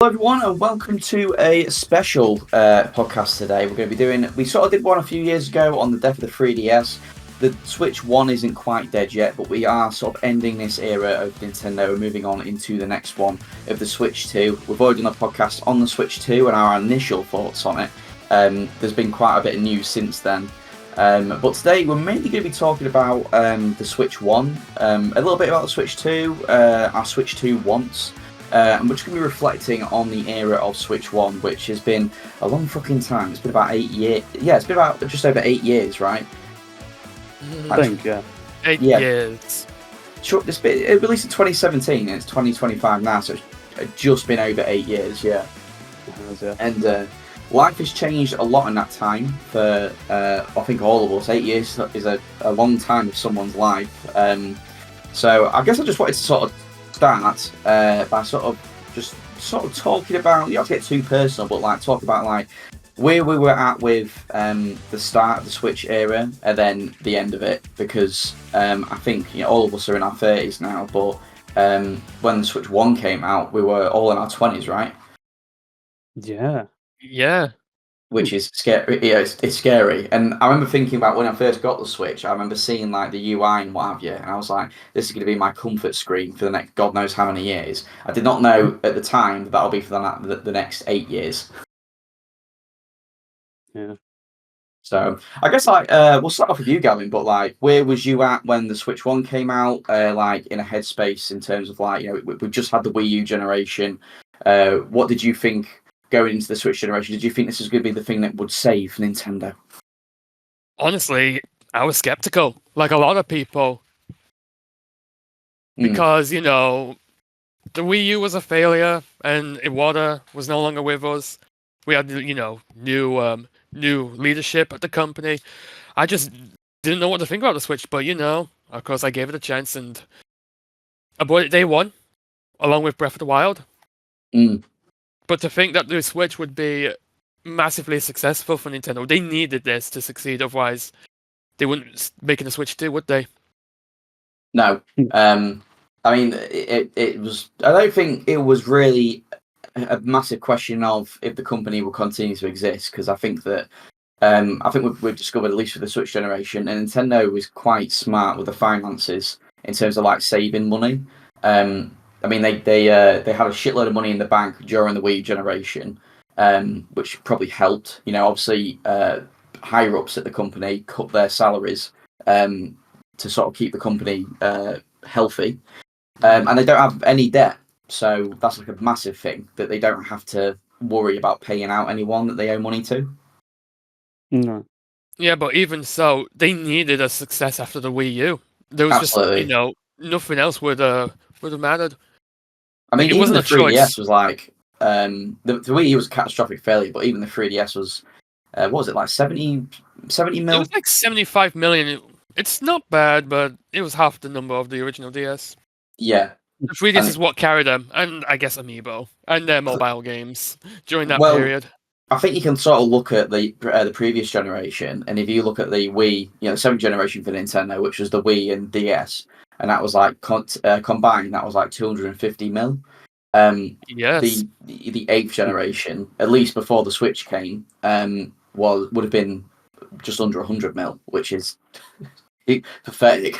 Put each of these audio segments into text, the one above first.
Hello, everyone, and welcome to a special podcast today. We're going to be doing. We sort of did one a few years ago on the death of the 3DS. The Switch 1 isn't quite dead yet, but we are sort of ending this era of Nintendo and moving on into the next one of the Switch 2. We've already done a podcast on the Switch 2 and our initial thoughts on it. There's been quite a bit of news since then. But today we're mainly going to be talking about the Switch 1, a little bit about the Switch 2, our Switch 2 wants. And we're just going to be reflecting on the era of Switch 1, which has been a long fucking time. It's been about 8 years. Yeah, it's been about just over 8 years, right? I think, yeah. 8 years. Sure, it released in 2017, and it's 2025 now, so it's just been over 8 years, yeah. Yeah. And life has changed a lot in that time for, I think, all of us. 8 years is a long time of someone's life. So I guess I just wanted to sort of start by sort of talking about, you don't have to get too personal, but like talk about like where we were at with the start of the Switch era and then the end of it, because I think all of us are in our 30s now, but when the Switch 1 came out, we were all in our 20s, right? Yeah. Which is scary. Yeah, it's scary. And I remember thinking about when I first got the Switch, I remember seeing like the UI and what have you, and I was like, this is going to be my comfort screen for the next God knows how many years. I did not know at the time that that'll be for the next 8 years. Yeah. So I guess like we'll start off with you, Gavin. But like, where was you at when the Switch 1 came out? Like in a headspace in terms of like, we've just had the Wii U generation. What did you think? Going into the Switch generation, did you think this was going to be the thing that would save Nintendo? Honestly, I was skeptical, like a lot of people, because the Wii U was a failure and Iwata was no longer with us. We had new leadership at the company. I just didn't know what to think about the Switch, but of course I gave it a chance and I bought it day one, along with Breath of the Wild. But to think that the Switch would be massively successful for Nintendo, they needed this to succeed. Otherwise, they wouldn't make a Switch 2, would they? No. I mean, it was. I don't think it was really a massive question of if the company will continue to exist, because I think that we've discovered, at least with the Switch generation, and Nintendo was quite smart with the finances in terms of like saving money. I mean, they had a shitload of money in the bank during the Wii generation, which probably helped. Obviously, higher ups at the company cut their salaries to sort of keep the company healthy, and they don't have any debt, so that's like a massive thing that they don't have to worry about paying out anyone that they owe money to. No. Yeah, but even so, they needed a success after the Wii U. There was Absolutely. just nothing else would have mattered. I mean, it even wasn't the a 3DS choice. was like the Wii U was a catastrophic failure, but even the 3DS was what was it, like 70 mil? It was like 75 million. It's not bad, but it was half the number of the original DS. Yeah. The 3DS is what carried them, and I guess Amiibo and their mobile games during that period. I think you can sort of look at the previous generation, and if you look at the Wii, the 7th generation for Nintendo, which was the Wii and DS, and that was like combined, that was like 250 mil. Yes. The 8th generation, at least before the Switch came, would have been just under 100 mil, which is pathetic.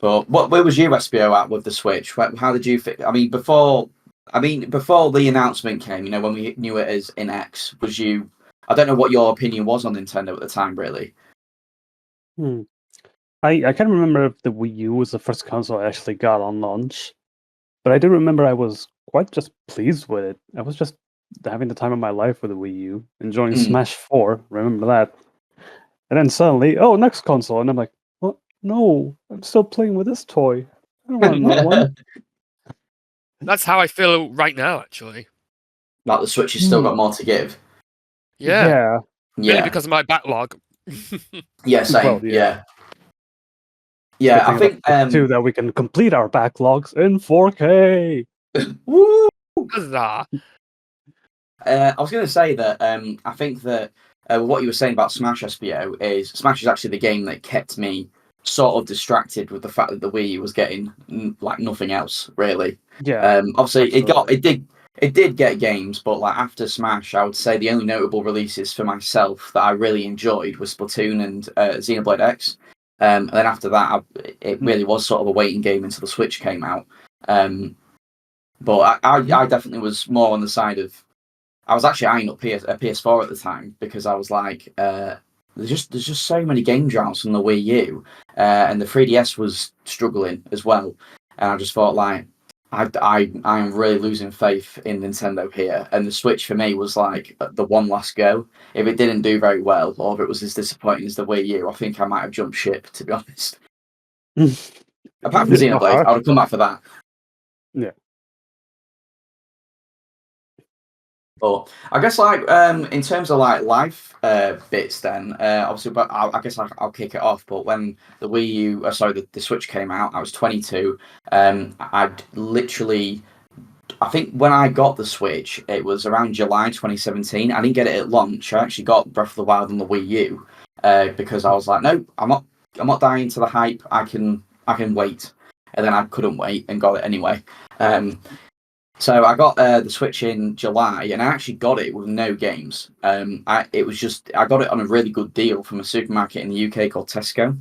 But where was you, SBO, at with the Switch? How did you think? I mean, before the announcement came, when we knew it as NX, was you? I don't know what your opinion was on Nintendo at the time, really. I can't remember if the Wii U was the first console I actually got on launch, but I do remember I was quite just pleased with it. I was just having the time of my life with the Wii U, enjoying Smash 4. Remember that? And then suddenly, next console, and I'm like, well, no, I'm still playing with this toy. I don't want another one. That's how I feel right now, actually. Like the Switch has still got more to give. Yeah. Mainly because of my backlog. Yeah, same. Well, yeah. Yeah, I think too that we can complete our backlogs in 4K. Woo! Huzzah. I was going to say that I think that what you were saying about Smash SBO is Smash is actually the game that kept me sort of distracted with the fact that the Wii was getting like nothing else really. Yeah, Obviously absolutely. it did get games, but like after Smash, I would say the only notable releases for myself that I really enjoyed was Splatoon and Xenoblade X. And then after that, it really was sort of a waiting game until the Switch came out. But I definitely was more on the side of. I was actually eyeing up a PS4 at the time because I was like, there's just so many game drafts on the Wii U, and the 3DS was struggling as well. And I just thought like, I am really losing faith in Nintendo here. And the Switch for me was like the one last go. If it didn't do very well, or if it was as disappointing as the Wii U, I think I might have jumped ship, to be honest. Apart from Xenoblade, I would have come back for that. Yeah. But I guess like in terms of like life bits, then obviously, but I guess I'll kick it off. But when the Wii U, sorry, the Switch came out, I was 22. I'd literally, I think when I got the Switch, it was around July 2017. I didn't get it at launch. I actually got Breath of the Wild on the Wii U because I was like, no, I'm not dying to the hype. I can wait, and then I couldn't wait and got it anyway. So I got the Switch in July, and I actually got it with no games. I got it on a really good deal from a supermarket in the UK called Tesco,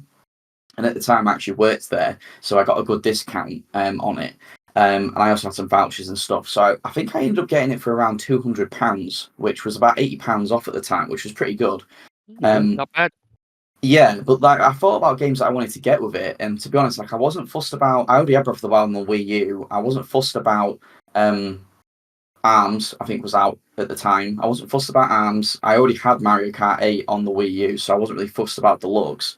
and at the time I actually worked there, so I got a good discount on it. And I also had some vouchers and stuff. So I think I ended up getting it for around £200, which was about £80 off at the time, which was pretty good. Not bad. Yeah, but like I thought about games that I wanted to get with it, and to be honest, like I wasn't fussed about. I already had Breath of the Wild on the Wii U. I wasn't fussed about ARMS. I think was out at the time. I wasn't fussed about ARMS. I already had Mario Kart 8 on the Wii U, so I wasn't really fussed about Deluxe.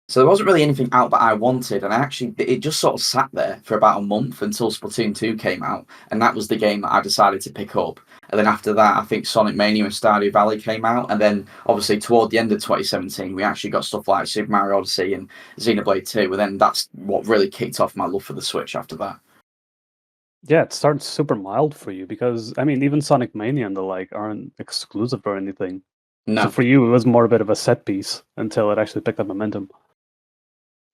So there wasn't really anything out that I wanted, and it just sort of sat there for about a month until Splatoon 2 came out, and that was the game that I decided to pick up. And then after that, I think Sonic Mania and Stardew Valley came out, and then obviously toward the end of 2017, we actually got stuff like Super Mario Odyssey and Xenoblade 2, and then that's what really kicked off my love for the Switch after that. Yeah, it starts super mild for you because I mean, even Sonic Mania and the like aren't exclusive or anything. No. So for you, it was more a bit of a set piece until it actually picked up momentum.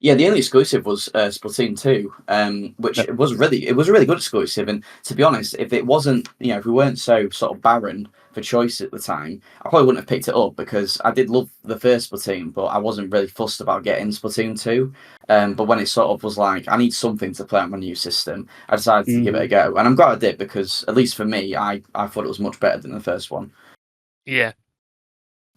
Yeah, the only exclusive was Splatoon 2, which was a really good exclusive. And to be honest, if it wasn't, if we weren't so sort of barren for choice at the time, I probably wouldn't have picked it up because I did love the first Splatoon, but I wasn't really fussed about getting Splatoon 2. But when it sort of was like, I need something to play on my new system, I decided to give it a go. And I'm glad I did because, at least for me, I thought it was much better than the first one. Yeah.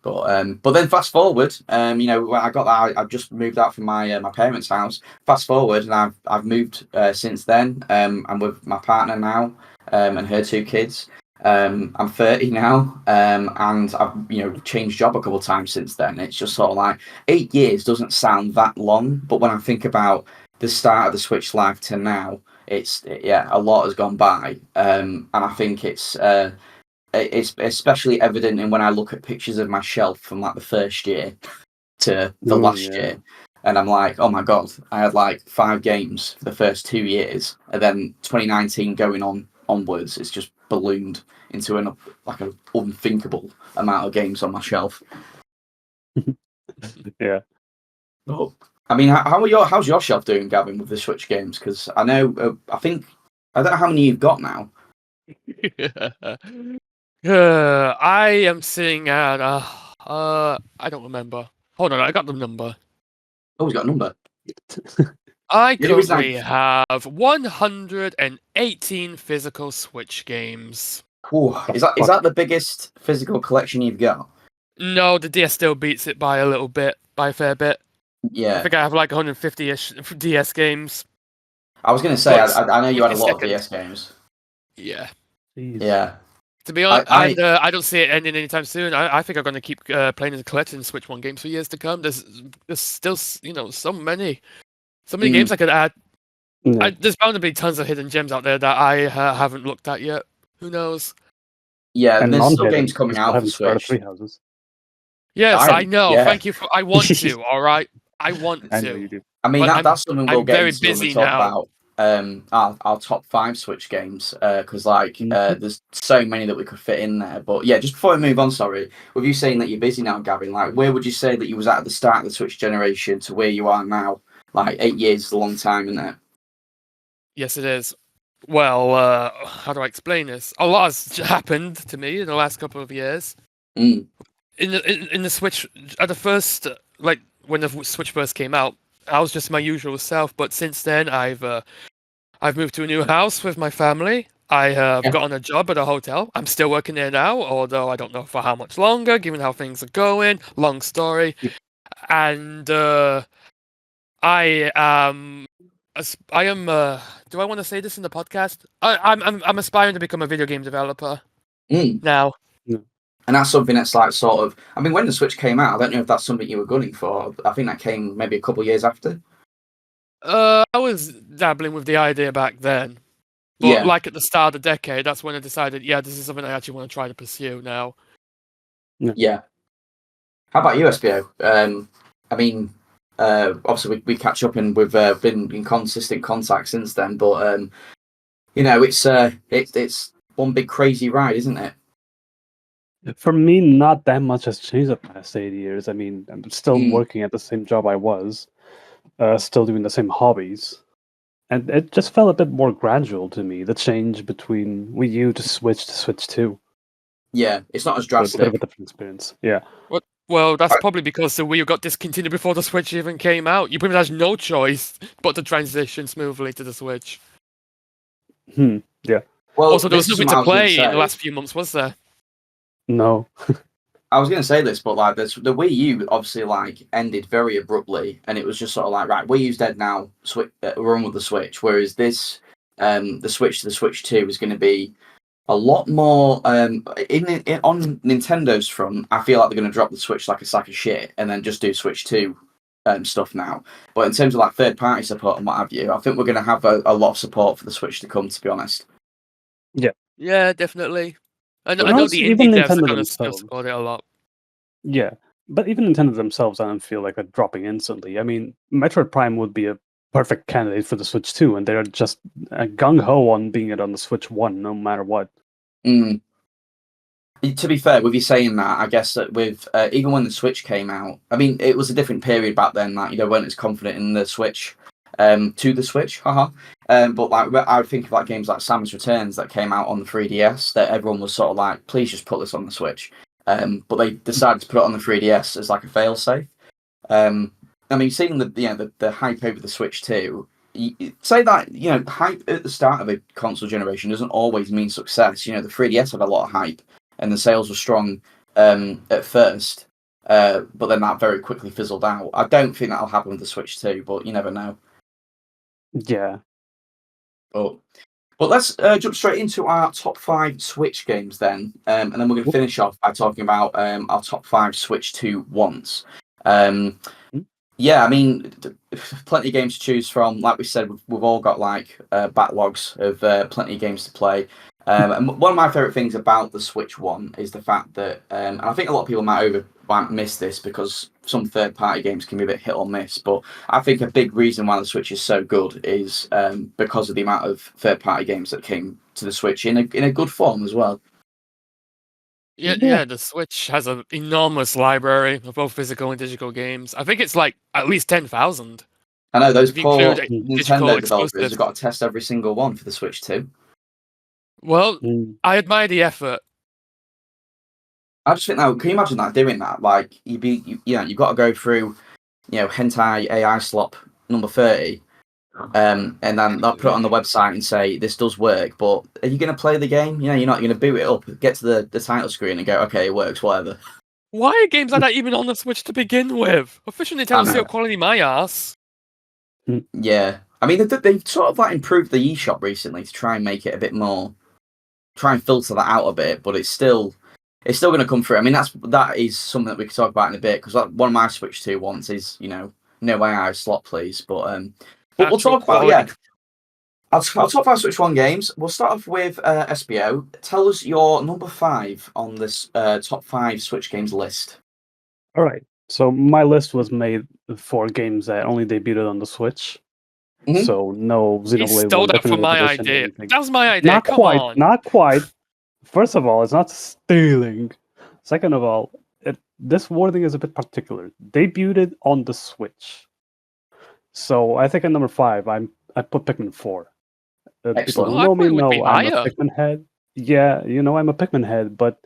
But then fast forward, when I got that, I've just moved out from my parents' house. Fast forward, and I've moved since then. I'm with my partner now, and her 2 kids. I'm 30 now, and I've changed job a couple of times since then. It's just sort of like 8 years doesn't sound that long, but when I think about the start of the Switch life to now, a lot has gone by, and I think it's especially evident in when I look at pictures of my shelf from like the first year to the last year, and I'm like, oh my god, I had like 5 games for the first 2 years, and then 2019 going onwards, it's just ballooned into an unthinkable amount of games on my shelf. Yeah. Oh, I mean, how's your shelf doing, Gavin, with the Switch games? Because I know, I don't know how many you've got now. I am sitting at I don't remember. Hold on, I got the number. Oh, he's got a number. I currently have 118 physical Switch games. Ooh, is that the biggest physical collection you've got? No, the DS still beats it by a fair bit. Yeah. I think I have like 150-ish DS games. I was going to say, I know you had a lot of DS games. Yeah. Jeez. Yeah. To be honest, I don't see it ending anytime soon. I think I'm going to keep playing as a collection and Switch 1 games for years to come. There's still, so many games I could add. Yeah. There's bound to be tons of hidden gems out there that I haven't looked at yet. Who knows? Yeah, and there's still games coming out for Switch. 3 houses. Yes, I know. Yeah. Thank you for. I want to. All right, I want to. I know you do. I mean, But that's something we'll I'm get very into when we busy talk now. about our top 5 Switch games because there's so many that we could fit in there. But yeah, just before we move on, sorry, with you saying that you're busy now, Gavin, like where would you say that you was at the start of the Switch generation to where you are now? Like 8 years is a long time, isn't it? Yes, it is. Well, how do I explain this? A lot has happened to me in the last couple of years. Mm. In the Switch, at the first, like when the Switch first came out, I was just my usual self. But since then, I've moved to a new house with my family. I have Yeah. gotten a job at a hotel. I'm still working there now, although I don't know for how much longer, given how things are going. Long story. And I am. I am. Do I want to say this in the podcast? I'm aspiring to become a video game developer Mm. now. And that's something that's like sort of. I mean, when the Switch came out, I don't know if that's something you were gunning for. I think that came maybe a couple of years after. I was dabbling with the idea back then, but Yeah. like at the start of the decade, that's when I decided, yeah, this is something I actually want to try to pursue now. Yeah. How about you, SBO? I mean, obviously we catch up and we've been in consistent contact since then. But it's one big crazy ride, isn't it? For me, not that much has changed the past 8 years. I mean, I'm still working at the same job I was, still doing the same hobbies. And it just felt a bit more gradual to me, the change between Wii U to Switch 2. Yeah, it's not as So it's a bit of a drastic. different experience. Yeah. Well, that's probably because the Wii U got discontinued before the Switch even came out. You pretty much had no choice but to transition smoothly to the Switch. Yeah. Well, Also, there was this is nothing something I to was going to play in the say. last few months, was there? No. I was going to say this, but like the Wii U obviously like ended very abruptly, and it was just sort of like, right, Wii U's dead now. Run with the Switch. Whereas this, the Switch to the Switch 2 is going to be a lot more. On Nintendo's front, I feel like they're going to drop the Switch like a sack of shit, and then just do Switch 2 stuff now. But in terms of like third party support and what have you, I think we're going to have a lot of support for the Switch to come. To be honest. Yeah, definitely. I But know the even indie devs are Nintendo going to themselves. support it a lot. Yeah. But even Nintendo themselves, I don't feel like are dropping instantly. I mean, Metroid Prime would be a perfect candidate for the Switch 2, and they're just gung ho on being it on the Switch 1, no matter what. Mm. To be fair, with you saying that, I guess that with even when the Switch came out, I mean, it was a different period back then. Like weren't as confident in the Switch, to the Switch, haha. But like I would think of like games like Samus Returns that came out on the 3DS, that everyone was sort of like, please just put this on the Switch. But they decided to put it on the 3DS as like a failsafe. I mean, seeing the hype over the Switch too. Say that hype at the start of a console generation doesn't always mean success. The 3DS had a lot of hype and the sales were strong at first, but then that very quickly fizzled out. I don't think that'll happen with the Switch 2, but you never know. Yeah. But let's jump straight into our top 5 Switch games then, and then we're going to finish off by talking about our top 5 Switch 2 wants. Yeah, I mean, plenty of games to choose from. Like we said, we've all got like backlogs of plenty of games to play. And one of my favorite things about the Switch One is the fact that, and I think a lot of people might miss this because some third-party games can be a bit hit or miss. But I think a big reason why the Switch is so good is because of the amount of third-party games that came to the Switch in a good form as well. Yeah, the Switch has an enormous library of both physical and digital games. I think it's like at least 10,000. I know those If you poor include digital Nintendo developers exclusives. have got to test every single one for the Switch 2. Well, I admire the effort. I just think now, can you imagine that doing that? Like you've got to go through, hentai AI slop number 30, and then they'll put it on the website and say this does work. But are you going to play the game? You're not going to boot it up, get to the title screen, and go, okay, it works, whatever. Why are games like that even on the Switch to begin with? Official Nintendo still quality my ass. Yeah, I mean they've sort of like improved the eShop recently to try and make it a bit more, try and filter that out a bit, but it's still going to come through. I mean that is something that we could talk about in a bit because one of my Switch 2 wants is no AI slot please, but we'll talk about I'll top 5 Switch 1 games. We'll start off with SBO. Tell us your number 5 on this top 5 Switch games list. All right. So my list was made for games that only debuted on the Switch. Mhm. So no You Xenoblade stole 1 that from definitive my edition or idea. anything. That was my idea. Not Come quite. on. Not quite. First of all, it's not stealing. Second of all, this wording is a bit particular. Debuted on the Switch. So I think at number 5, I put Pikmin 4. People Excellent. who Oh, I know thought me it would be know I'm a higher. Pikmin head. Yeah, I'm a Pikmin head, but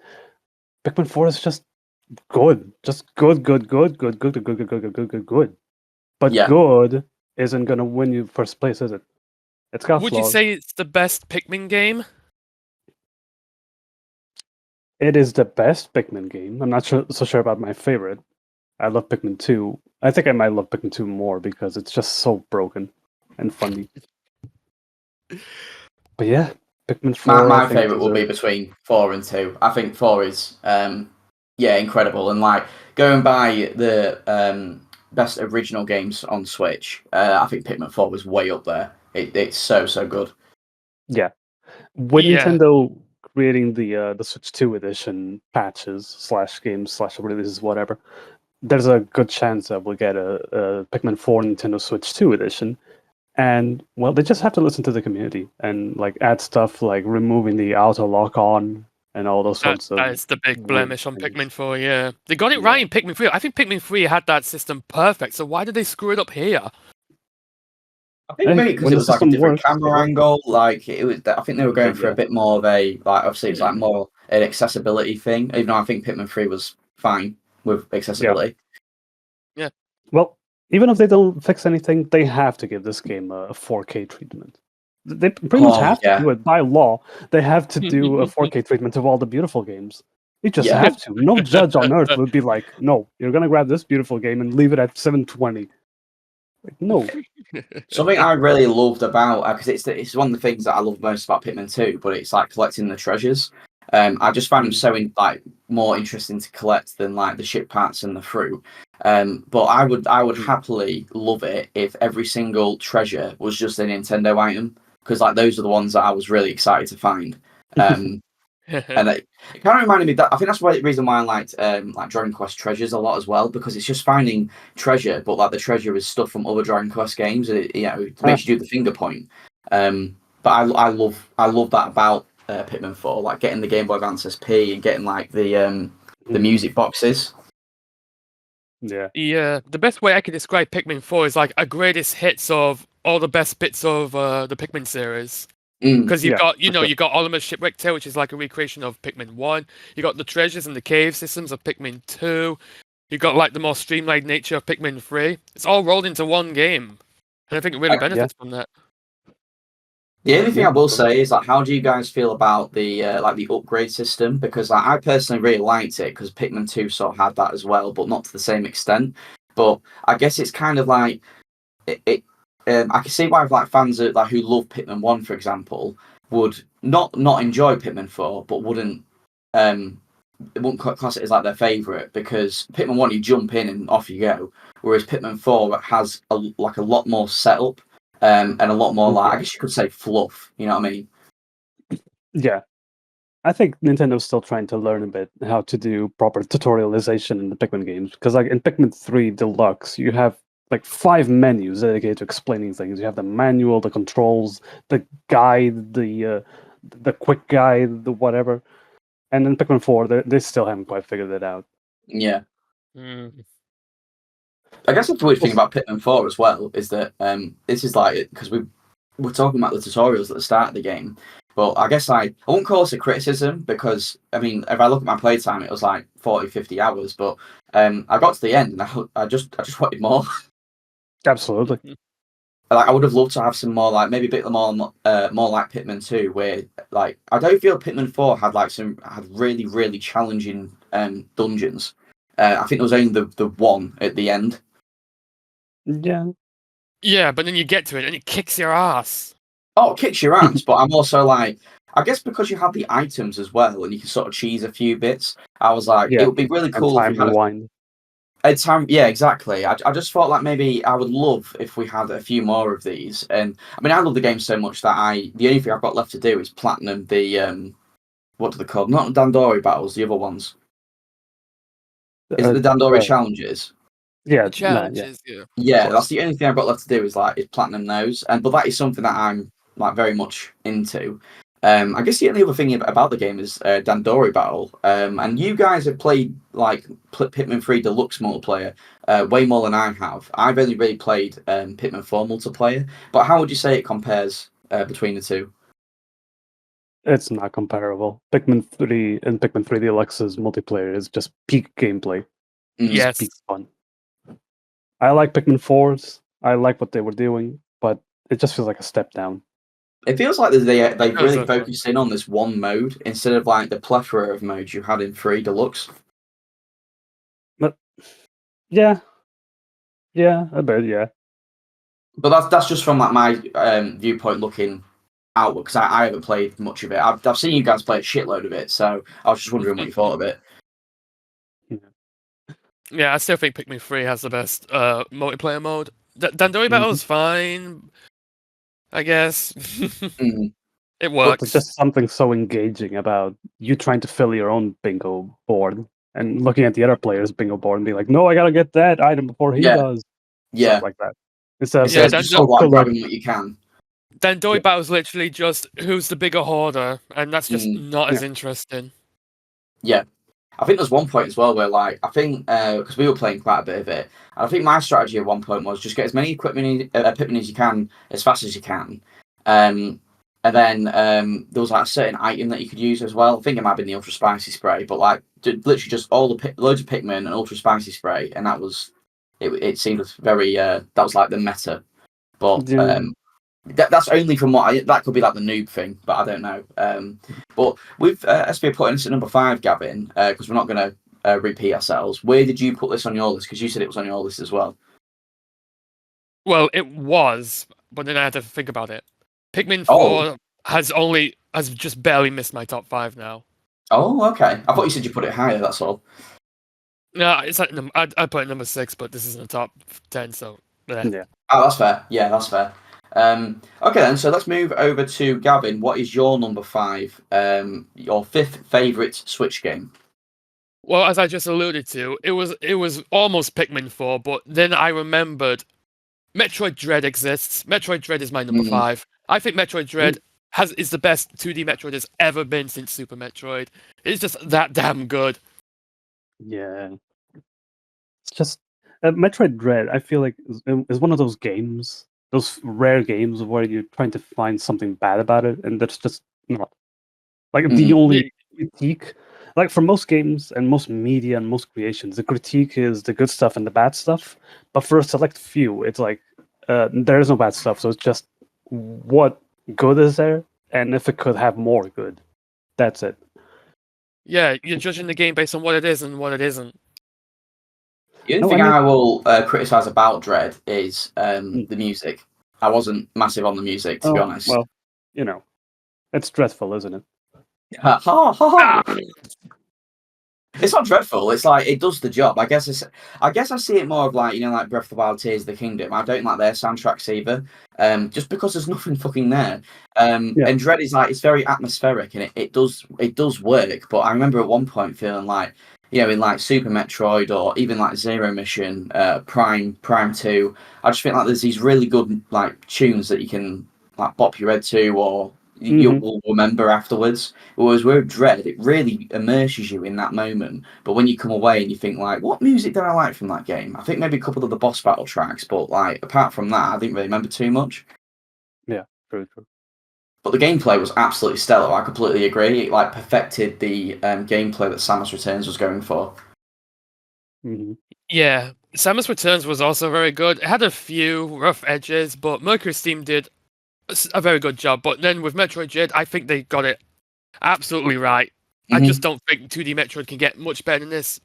Pikmin 4 is just good. Just good, good, good, good, good, good, good, good, good, good, good, good. But Yeah. good isn't gonna win you first place, is it? It's got Would you flaws. say it's the best Pikmin game? It is the best Pikmin game. I'm not so sure about my favorite. I love Pikmin 2. I think I might love Pikmin 2 more because it's just so broken and funny. But yeah, Pikmin 4 I My think favourite will be deserves. between 4 and 2. I think 4 is incredible, and like going by the best original games on Switch, I think Pikmin 4 was way up there. It's so good. Yeah. With Yeah. Nintendo creating the Switch 2 edition patches slash games slash releases whatever, there's a good chance that we'll get a Pikmin 4 Nintendo Switch 2 edition. And well, they just have to listen to the community and like add stuff like removing the auto lock on and all those sorts That of is the big weird blemish on things. Pikmin 4, yeah. They got it Yeah. right in Pikmin 3. I think Pikmin 3 had that system perfect, so why did they screw it up here? I think Hey, maybe because when it the was like a system different works, it camera works. angle. Like it was, I think they were going for Yeah. a bit more of a like. Obviously, it's like more an accessibility thing. Even though I think Pikmin 3 was fine with accessibility. Yeah. Well, even if they don't fix anything, they have to give this game a 4K treatment. They pretty much Oh have to yeah, do it by law. They have to do a 4K treatment of all the beautiful games. You just yeah. have to. No judge on earth would be like, no, you're gonna grab this beautiful game and leave it at 720. Like, no. Something I really loved about because it's one of the things that I love most about Pikmin 2, but it's like collecting the treasures. I just found them so more interesting to collect than like the ship parts and the fruit. But I would happily love it if every single treasure was just a Nintendo item because like those are the ones that I was really excited to find. And it kind of reminded me that I think that's the reason why I liked like Dragon Quest Treasures a lot as well, because it's just finding treasure, but like the treasure is stuff from other Dragon Quest games. And it makes you do the finger point. But I love that about Pikmin 4, like getting the Game Boy Advance SP and getting like the music boxes. Yeah. Yeah, the best way I could describe Pikmin 4 is like a greatest hits of all the best bits of the Pikmin series. Because you've Yeah, got, for sure. you got Oliver's Shipwreck Tale, which is like a recreation of Pikmin 1. You got the treasures and the cave systems of Pikmin 2. You got like the more streamlined nature of Pikmin 3. It's all rolled into one game. And I think it really benefits from that. The only thing Yeah. I will say is like, how do you guys feel about the like the upgrade system? Because like, I personally really liked it because Pikmin 2 sort of had that as well, but not to the same extent. But I guess it's kind of like it I can see why like fans that, like who love Pikmin 1, for example, would not enjoy Pikmin 4, but um wouldn't class it as like their favourite because Pikmin 1 you jump in and off you go, whereas Pikmin 4 has a lot more setup and a lot more like I guess you could say fluff. You know what I mean? Yeah. I think Nintendo's still trying to learn a bit how to do proper tutorialization in the Pikmin games. Because like in Pikmin 3 Deluxe, you have like 5 menus dedicated to explaining things. You have the manual, the controls, the guide, the quick guide, the whatever. And in Pikmin 4, they still haven't quite figured it out. Yeah. Mm. I guess the weird thing Also, about Pikmin 4 as well is that this is like because we're talking about the tutorials at the start of the game, but I guess I won't call this a criticism because I mean if I look at my playtime it was like 40, 50 hours, but I got to the end and I just wanted more. absolutely. Like I would have loved to have some more like maybe a bit more more like Pikmin 2 where like I don't feel Pikmin 4 had really challenging dungeons. I think there was only the one at the end. Yeah. Yeah, but then you get to it and it kicks your ass. Oh, it kicks your ass, but I'm also like, I guess because you have the items as well, and you can sort of cheese a few bits. I was like, it Yeah. would be really And cool if we time had rewind. a time. Yeah, exactly. I just thought like maybe I would love if we had a few more of these. And I mean, I love the game so much that the only thing I've got left to do is platinum the what do they call? Not the Dandori battles, the other ones. Is it the Dandori challenges? Yeah, The challenges, yeah. Yeah, course. that's the only thing I've got left to do is platinum those, but that is something that I'm like very much into. I guess the only other thing about the game is Dandori Battle, and you guys have played like Pikmin 3 Deluxe multiplayer way more than I have. I've only really played Pikmin 4 multiplayer, but how would you say it compares between the two? It's not comparable. Pikmin 3 and Pikmin 3 Deluxe's multiplayer is just peak gameplay. Mm. Yes. Peak fun. I like Pikmin 4's. I like what they were doing, but it just feels like a step down. It feels like they've really Exactly. focused in on this one mode instead of like the plethora of modes you had in 3 Deluxe. But yeah, a bit, yeah. But that's just from like my viewpoint looking outward because I haven't played much of it. I've seen you guys play a shitload of it, so I was just wondering what you thought of it. Yeah, I still think Pikmin 3 has the best multiplayer mode. Dandori Battle is fine, I guess. Mm. It But works. there's just something so engaging about you trying to fill your own bingo board and looking at the other player's bingo board and be like, no, I gotta get that item before he Yeah. does. Yeah, Stuff like that. Instead of it's Yeah, just Dando- sort of like collect- grabbing what you can. Dandori Yeah. Battle is literally just who's the bigger hoarder, and that's just not as interesting. Yeah. I think there's one point as well where, like, I think because we were playing quite a bit of it, and I think my strategy at one point was just get as many equipment Pikmin as you can as fast as you can, and then there was like a certain item that you could use as well. I think it might have been the ultra spicy spray, but like literally just all the loads of Pikmin and ultra spicy spray, and that was it. It seemed very that was like the meta, but Yeah. that's only from what that could be like the noob thing, but I don't know. But with as we're putting this at number 5, Gavin, because we're not going to repeat ourselves. Where did you put this on your list? Because you said it was on your list as well. Well, it was, but then I had to think about it. Pikmin Oh. 4 has just barely missed my top 5 now. Oh, okay. I thought you said you put it higher. That's all. No, it's like I put it number 6, but this isn't a top 10, so Yeah. Oh, that's fair. Yeah, that's fair. Okay then, so let's move over to Gavin. What is your number 5? Your 5th favorite Switch game? Well, as I just alluded to, it was almost Pikmin 4, but then I remembered Metroid Dread exists. Metroid Dread is my number 5. I think Metroid Dread is the best 2D Metroid has ever been since Super Metroid. It's just that damn good. Yeah. It's just Metroid Dread, I feel like is one of those games, those rare games where you're trying to find something bad about it, and that's just not like the only critique. Like for most games and most media and most creations, the critique is the good stuff and the bad stuff. But for a select few, it's like there is no bad stuff, so it's just what good is there, and if it could have more good, that's it. Yeah, you're judging the game based on what it is and what it isn't. The only thing I will criticize about Dread is the music. I wasn't massive on the music, to be honest. Well, it's dreadful, isn't it? Ha ha ha! It's not dreadful. It's like it does the job. I guess I see it more of like like Breath of the Wild, Tears of the Kingdom. I don't like their soundtracks either. Just because there's nothing fucking there. And Dread is like it's very atmospheric and it does work. But I remember at one point feeling like in like Super Metroid or even like Zero Mission, Prime 2. I just think like there's these really good like tunes that you can like bop your head to or you'll remember afterwards. Whereas with Dread, it really immerses you in that moment. But when you come away and you think like, what music did I like from that game? I think maybe a couple of the boss battle tracks, but like apart from that, I didn't really remember too much. Yeah, very true. But the gameplay was absolutely stellar. I completely agree. It like perfected the gameplay that Samus Returns was going for. Yeah, Samus Returns was also very good. It had a few rough edges, but Mercury Steam did a very good job. But then with Metroid Dread, I think they got it absolutely right. I just don't think 2D Metroid can get much better than this.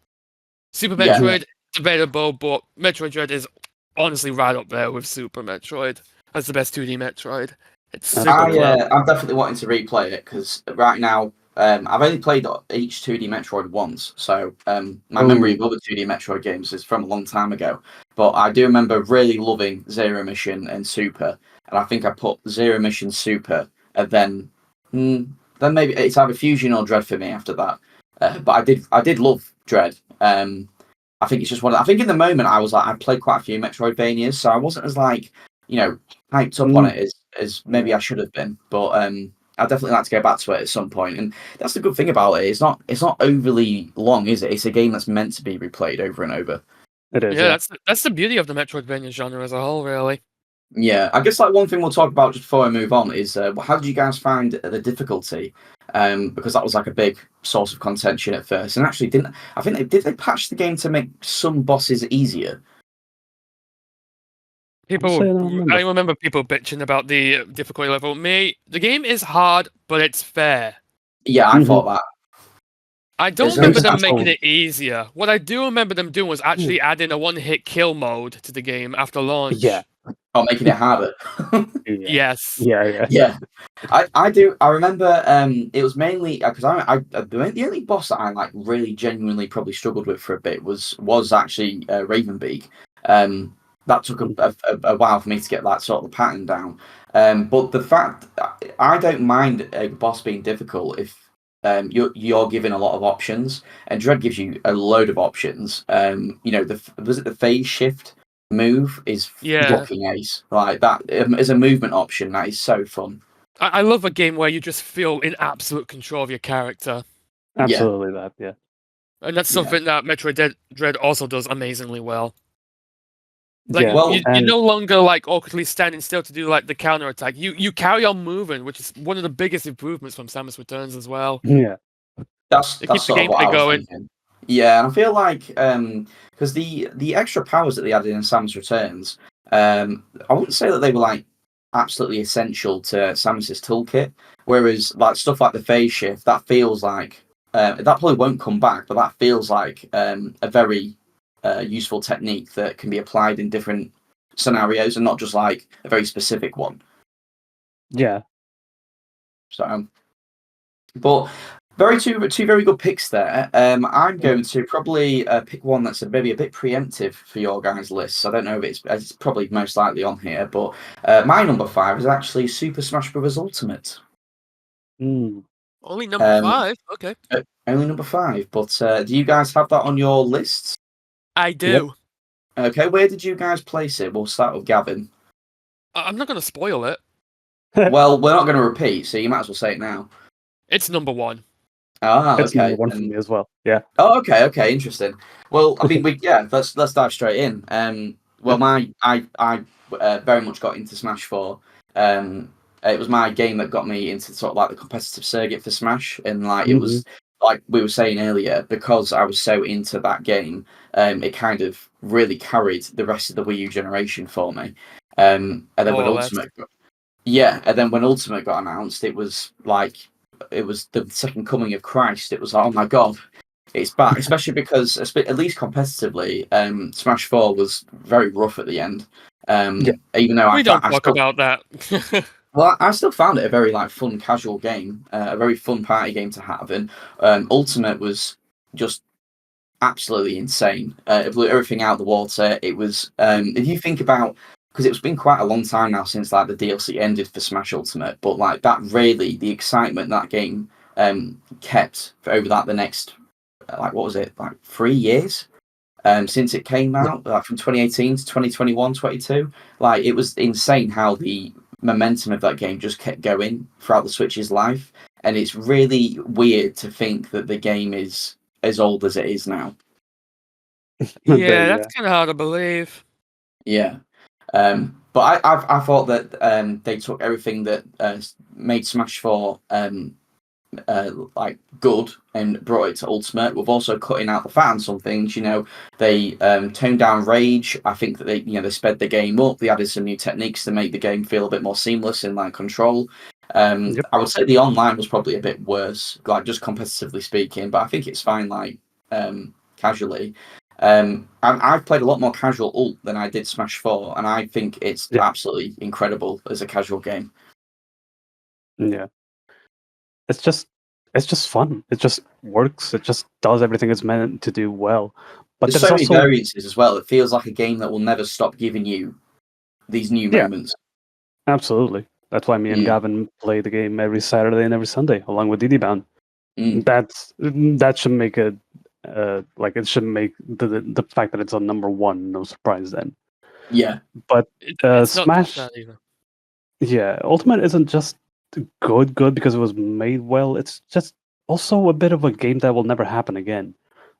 Super Metroid, debatable, but Metroid Dread is honestly right up there with Super Metroid as the best 2D Metroid. It's super I'm definitely wanting to replay it because right now I've only played each 2D Metroid once, so my memory of other 2D Metroid games is from a long time ago. But I do remember really loving Zero Mission and Super, and I think I put Zero Mission Super, and then maybe it's either Fusion or Dread for me after that. But I did love Dread. I think it's just one. I think in the moment I was like, I played quite a few Metroidvanias, so I wasn't as like, hyped up on it as maybe Yeah. I should have been. But I definitely like to go back to it at some point. And that's the good thing about it. It's not overly long, is it? It's a game that's meant to be replayed over and over. It is. Yeah, that's the beauty of the Metroidvania genre as a whole, really. Yeah, I guess like one thing we'll talk about just before I move on is how did you guys find the difficulty? Because that was like a big source of contention at first, and actually didn't. I think they patch the game to make some bosses easier. People, I don't remember. I remember people bitching about the difficulty level. The game is hard, but it's fair. Yeah, I thought that. I don't There's no remember them sense- making it easier. What I do remember them doing was actually adding a one-hit kill mode to the game after launch. Yeah. Oh, making it harder. Yes. Yeah. Yeah, I do. I remember it was mainly because the only boss that I like really genuinely probably struggled with for a bit was actually Ravenbeak. That took a while for me to get that sort of pattern down. But the fact I don't mind a boss being difficult if you're given a lot of options, and Dread gives you a load of options. Was it the phase shift move is fucking ace. Like that as a movement option, that is so fun. I love a game where you just feel in absolute control of your character. Absolutely that. Yeah. And that's something that Metroid Dread also does amazingly well. Like Yeah. Well, you're no longer like awkwardly standing still to do like the counter attack. You carry on moving, which is one of the biggest improvements from Samus Returns as well. Yeah. That's It keeps the sort of what gameplay I was going. thinking. Yeah, and I feel like because the extra powers that they added in Samus Returns, I wouldn't say that they were like absolutely essential to Samus's toolkit. Whereas like stuff like the phase shift, that feels like that probably won't come back, but that feels like a very useful technique that can be applied in different scenarios and not just like a very specific one. Yeah. So, but two very good picks there. I'm going to probably pick one that's maybe a bit preemptive for your guys' lists. I don't know if it's probably most likely on here, but my number 5 is actually Super Smash Bros. Ultimate. Only number 5? Okay. Only number 5, but do you guys have that on your lists? I do. Yep. Okay, where did you guys place it? We'll start with Gavin. I'm not going to spoil it. Well, we're not going to repeat, so you might as well say it now. It's number 1. Ah, It's okay. number one for me as well. Yeah. Oh, okay, interesting. Well, I mean, let's dive straight in. Well, I very much got into Smash 4. It was my game that got me into sort of like the competitive circuit for Smash, and like it was like we were saying earlier, because I was so into that game, it kind of really carried the rest of the Wii U generation for me. And then when Ultimate got announced, it was like it was the second coming of Christ. It was like, oh my god, it's back. Especially because, at least competitively, Smash 4 was very rough at the end. Even though We don't talk about that. well, I still found it a very like fun, casual game, a very fun party game to have. And Ultimate was just absolutely insane. It blew everything out of the water. It was if you think about, because it's been quite a long time now since like the DLC ended for Smash Ultimate, but like that really, the excitement that game kept for over the next like what was it, like 3 years since it came out, like from 2018 to 2021, 22. Like it was insane how the momentum of that game just kept going throughout the Switch's life, and it's really weird to think that the game is as old as it is now. Yeah, that's kind of hard to believe. Yeah. But I thought that they took everything that made Smash 4 like good and brought it to Ultimate. We've also cutting out the fat on some things. They toned down rage. I think that they sped the game up. They added some new techniques to make the game feel a bit more seamless in like control. I would say the online was probably a bit worse, like just competitively speaking, but I think it's fine like casually. I've played a lot more casual ult than I did Smash 4, and I think it's absolutely incredible as a casual game. Yeah. It's just fun. It just works. It just does everything it's meant to do well. But there's so many variances as well. It feels like a game that will never stop giving you these new moments. Absolutely. That's why me and Gavin play the game every Saturday and every Sunday, along with DD Bound. That should make a Like it should make the fact that it's on number one no surprise then. Yeah, But It's not just Smash, that either. yeah, Ultimate isn't just good because it was made well. It's just also a bit of a game that will never happen again.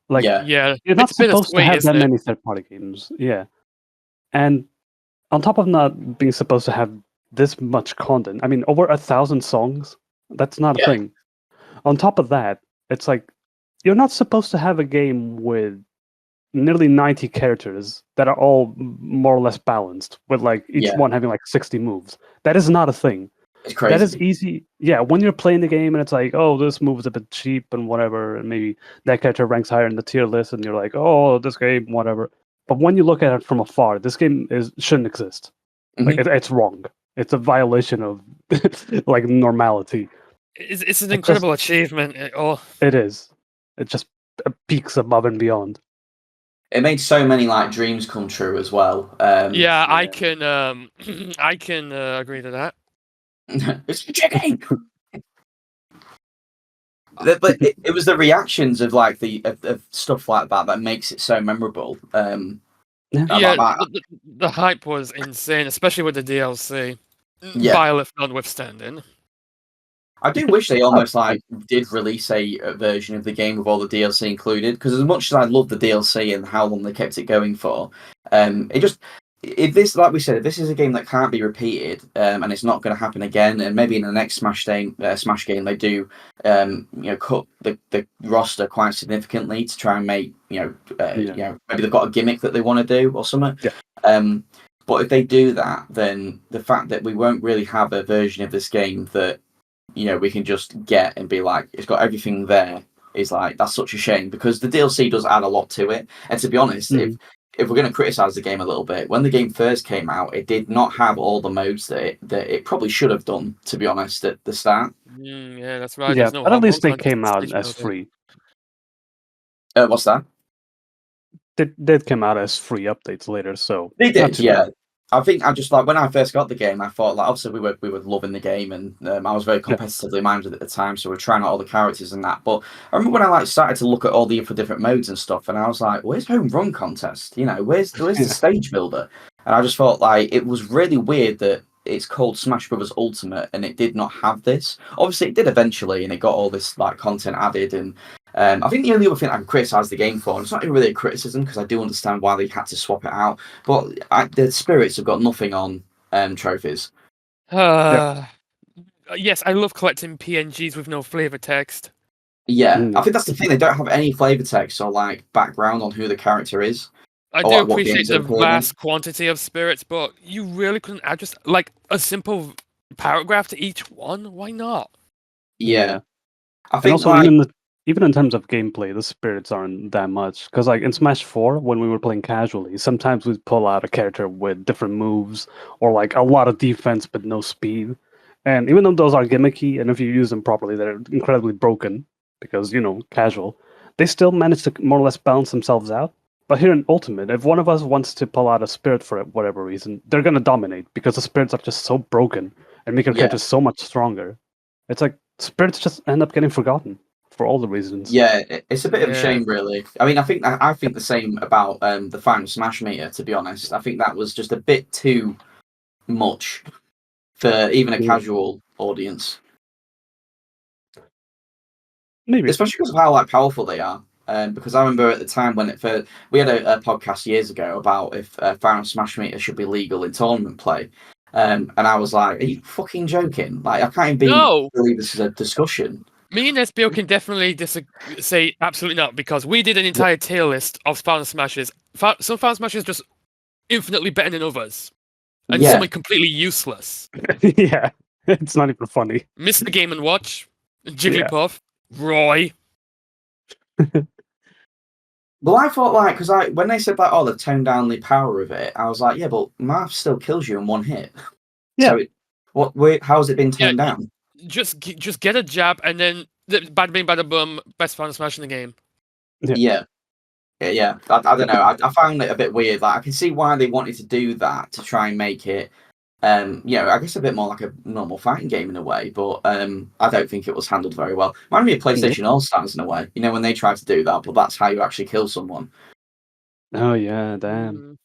Like yeah, Yeah, you're not it's supposed to bittersweet, have that isn't it? many third-party games. Yeah, and on top of not being supposed to have this much content, I mean, over 1,000 songs. That's not a yeah, thing. On top of that, it's like you're not supposed to have a game with nearly 90 characters that are all more or less balanced, with like each yeah. one having like 60 moves. That is not a thing. It's That is crazy. easy. Yeah, when you're playing the game and it's like, oh, this move is a bit cheap and whatever, and maybe that character ranks higher in the tier list, and you're like, oh, this game, whatever. But when you look at it from afar, this game shouldn't exist. Like Mhm. it's wrong. It's a violation of like normality. It's an It just incredible achievement. it is. It just peaks above and beyond. It made so many like dreams come true as well. Yeah, I Yeah. can I can agree to that. It's a game. But it was the reactions of like of stuff like that makes it so memorable. Yeah. Yeah, I- the hype was insane, especially with the DLC. Yeah. Violet notwithstanding. I do wish they Oh, almost like did release a version of the game with all the DLC included, because as much as I love the DLC and how long they kept it going for, it just if this, like we said, if this is a game that can't be repeated, and it's not going to happen again, and maybe in the next Smash game they do, cut the roster quite significantly to try and make Yeah. maybe they've got a gimmick that they want to do or something. Yeah. But if they do that, then the fact that we won't really have a version of this game that we can just get and be like, it's got everything there, is like, that's such a shame, because the DLC does add a lot to it. And to be honest, Mhm. if we're going to criticize the game a little bit, when the game first came out, it did not have all the modes that it probably should have done, to be honest, at the start. Yeah, that's right. Yeah, There's no but at home run least they contest came and out stage as building. free. What's that? They did come out as free updates later, so They not did, too yeah. bad. I think I just like when I first got the game, I thought like obviously we were loving the game, and I was very Yeah. competitively minded at the time, so we're trying out all the characters and that. But I remember when I like started to look at all the different modes and stuff, and I was like, "Where's home run contest? Where's the Yeah. stage builder?" And I just felt like it was really weird that it's called Smash Brothers Ultimate and it did not have this. Obviously, it did eventually, and it got all this like content added. And I think the only other thing I can criticize the game for, and it's not even really a criticism because I do understand why they had to swap it out, but the spirits have got nothing on trophies. Yes, I love collecting PNGs with no flavor text. Yeah, Mm, I think that's the thing. They don't have any flavor text or like background on who the character is I or do like what appreciate games the they've appeared in. vast quantity of spirits, but you really couldn't add just like a simple paragraph to each one? Why not? Yeah, I And think also, like even in terms of gameplay, the spirits aren't that much. Because like in Smash 4, when we were playing casually, sometimes we'd pull out a character with different moves or like a lot of defense but no speed. And even though those are gimmicky, and if you use them properly, they're incredibly broken because casual. They still manage to more or less balance themselves out. But here in Ultimate, if one of us wants to pull out a spirit for whatever reason, they're gonna dominate because the spirits are just so broken and make our yeah, characters so much stronger. It's like spirits just end up getting forgotten for all the reasons. yeah, it's a bit of a Yeah. shame, really. I mean, I think the same about the final Smash meter. To be honest, I think that was just a bit too much for even a Yeah. casual audience, Maybe. especially because of how like powerful they are. Because I remember at the time when we had a podcast years ago about if Final Smash Meter should be legal in tournament play, and I was like, "Are you fucking joking? Like, I can't even No! believe this is a discussion." Me and SBO can definitely say absolutely not because we did an entire tier list of Final Smashes. Some Final Smashes just infinitely better than others, and Yeah, some are completely useless. Yeah. It's not even funny. Mr. Game and Watch, Yeah. Jigglypuff, Roy. well, I thought like because when they said like, "Oh, they've toned down the power of it," I was like, "Yeah, but Marth still kills you in one hit." Yeah. So how has it been Yeah, toned down? just get a jab and then bada bing bada boom, best Final Smash in the game. Yeah. Yeah. I don't know. I found it a bit weird. Like, I can see why they wanted to do that to try and make it I guess a bit more like a normal fighting game in a way, but I don't think it was handled very well. Reminded me of PlayStation All Stars in a way, when they try to do that, but that's how you actually kill someone. Oh yeah, damn.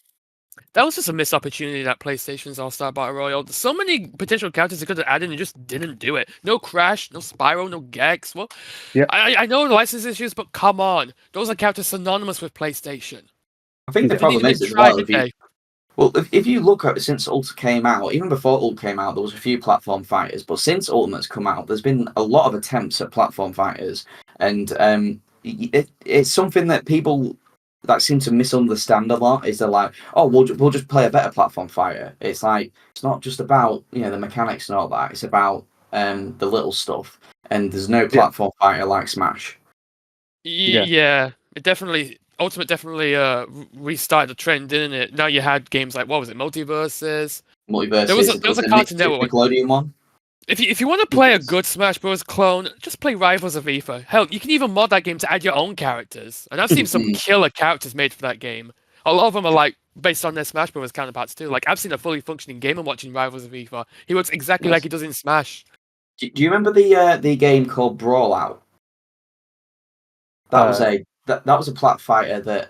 That was just a missed opportunity, that PlayStation's All-Star Battle Royale. So many potential characters they could have added and just didn't do it. No Crash, no Spyro, no Gex. Well, Yep. I know the license issues, but come on. Those are characters synonymous with PlayStation. I think the They didn't problem even is as try, well, did they? if you look at since Ultra came out, even before Ultra came out, there was a few platform fighters, but since Ultimate's come out, there's been a lot of attempts at platform fighters, and it's something that people that seem to misunderstand a lot. Is they're like, oh, we'll just play a better platform fighter. It's like it's not just about the mechanics and all that. It's about the little stuff, and there's no platform fighter like Smash. Yeah, it definitely. Ultimate definitely restarted the trend, didn't it? Now you had games like, what was it, Multiverses? Multiverses. There was a Cartoon Network one. Nickelodeon one. If you want to play a good Smash Bros. Clone, just play Rivals of FIFA. Hell, you can even mod that game to add your own characters. And I've seen some killer characters made for that game. A lot of them are like based on their Smash Bros. Counterparts too. Like I've seen a fully functioning gamer watching Rivals of FIFA. He works exactly like he does in Smash. Do you remember the game called Brawl Out? That was a plat fighter that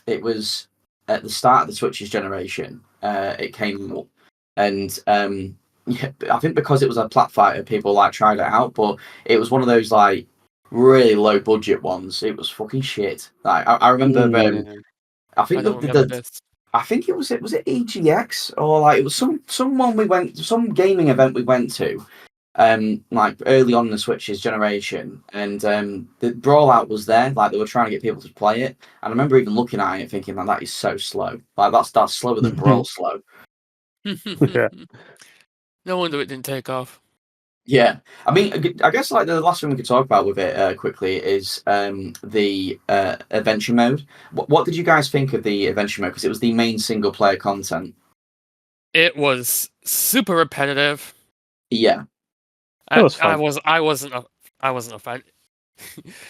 it was at the start of the Switch's generation. It came up, and I think because it was a plat fighter, people tried it out, but it was one of those really low budget ones. It was fucking shit. I remember. I think I think it was EGX or it was some gaming event we went to. Early on in the Switch's generation, and the Brawl Out was there. They were trying to get people to play it, and I remember even looking at it and thinking, "Man, that is so slow. That's slower than Brawl slow." Yeah. No wonder it didn't take off. Yeah, I mean, I guess the last thing we could talk about with it quickly is the adventure mode. What did you guys think of the adventure mode? Because it was the main single player content. It was super repetitive. Yeah. It was fun. I wasn't a fan.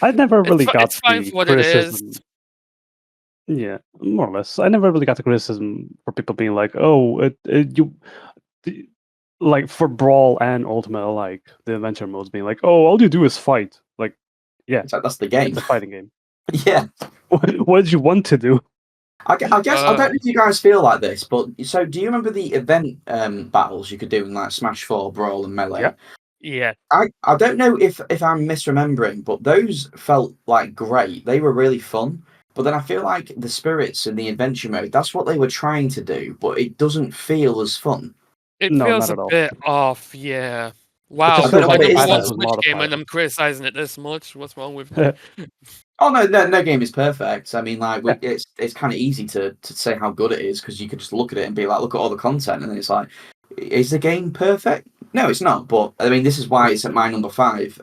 I never really got it's fine the for what criticism. it is. Yeah, more or less. I never really got the criticism for people being like, "Oh, like for Brawl and Ultimate, the adventure modes being like, oh, all you do is fight." Like, yeah, that's the game. It's a fighting game. Yeah. What did you want to do? I guess I don't know if you guys feel like this, but so do you remember the event battles you could do in Smash 4, Brawl, and Melee? Yeah. I don't know if I'm misremembering, but those felt great. They were really fun. But then I feel like the spirits in the adventure mode, that's what they were trying to do, but it doesn't feel as fun. It feels a bit off, yeah. Wow, I don't know my what it number is, one though. Switch game and I'm criticizing it this much. What's wrong with me? Oh no game is perfect. I mean, it's kind of easy to say how good it is because you could just look at it and be like, look at all the content, and then it's like, is the game perfect? No, it's not. But I mean, this is why it's at my number 5.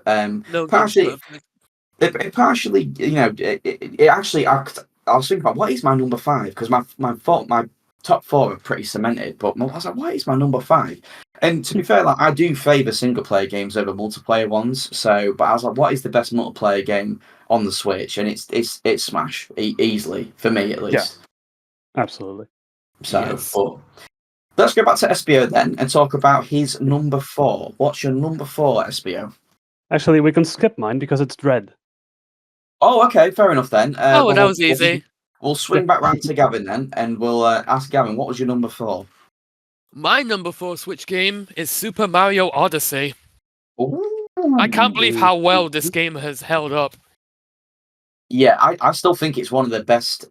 No, partially, it partially, it actually. I was thinking about what is my number 5 because my top 4 are pretty cemented. But I was like, what is my number 5? And to be fair, I do favour single player games over multiplayer ones. So, but I was like, what is the best multiplayer game on the Switch? And it's Smash easily for me at least. Yeah, absolutely. So, yes. but let's go back to SBO then and talk about his number 4. What's your number 4, SBO? Actually, we can skip mine because it's Dread. Oh, okay, fair enough then. That was easy. We'll swing back round to Gavin then, and we'll ask Gavin, what was your number 4? My number 4 Switch game is Super Mario Odyssey. Ooh. I can't believe how well this game has held up. Yeah, I still think it's one of the best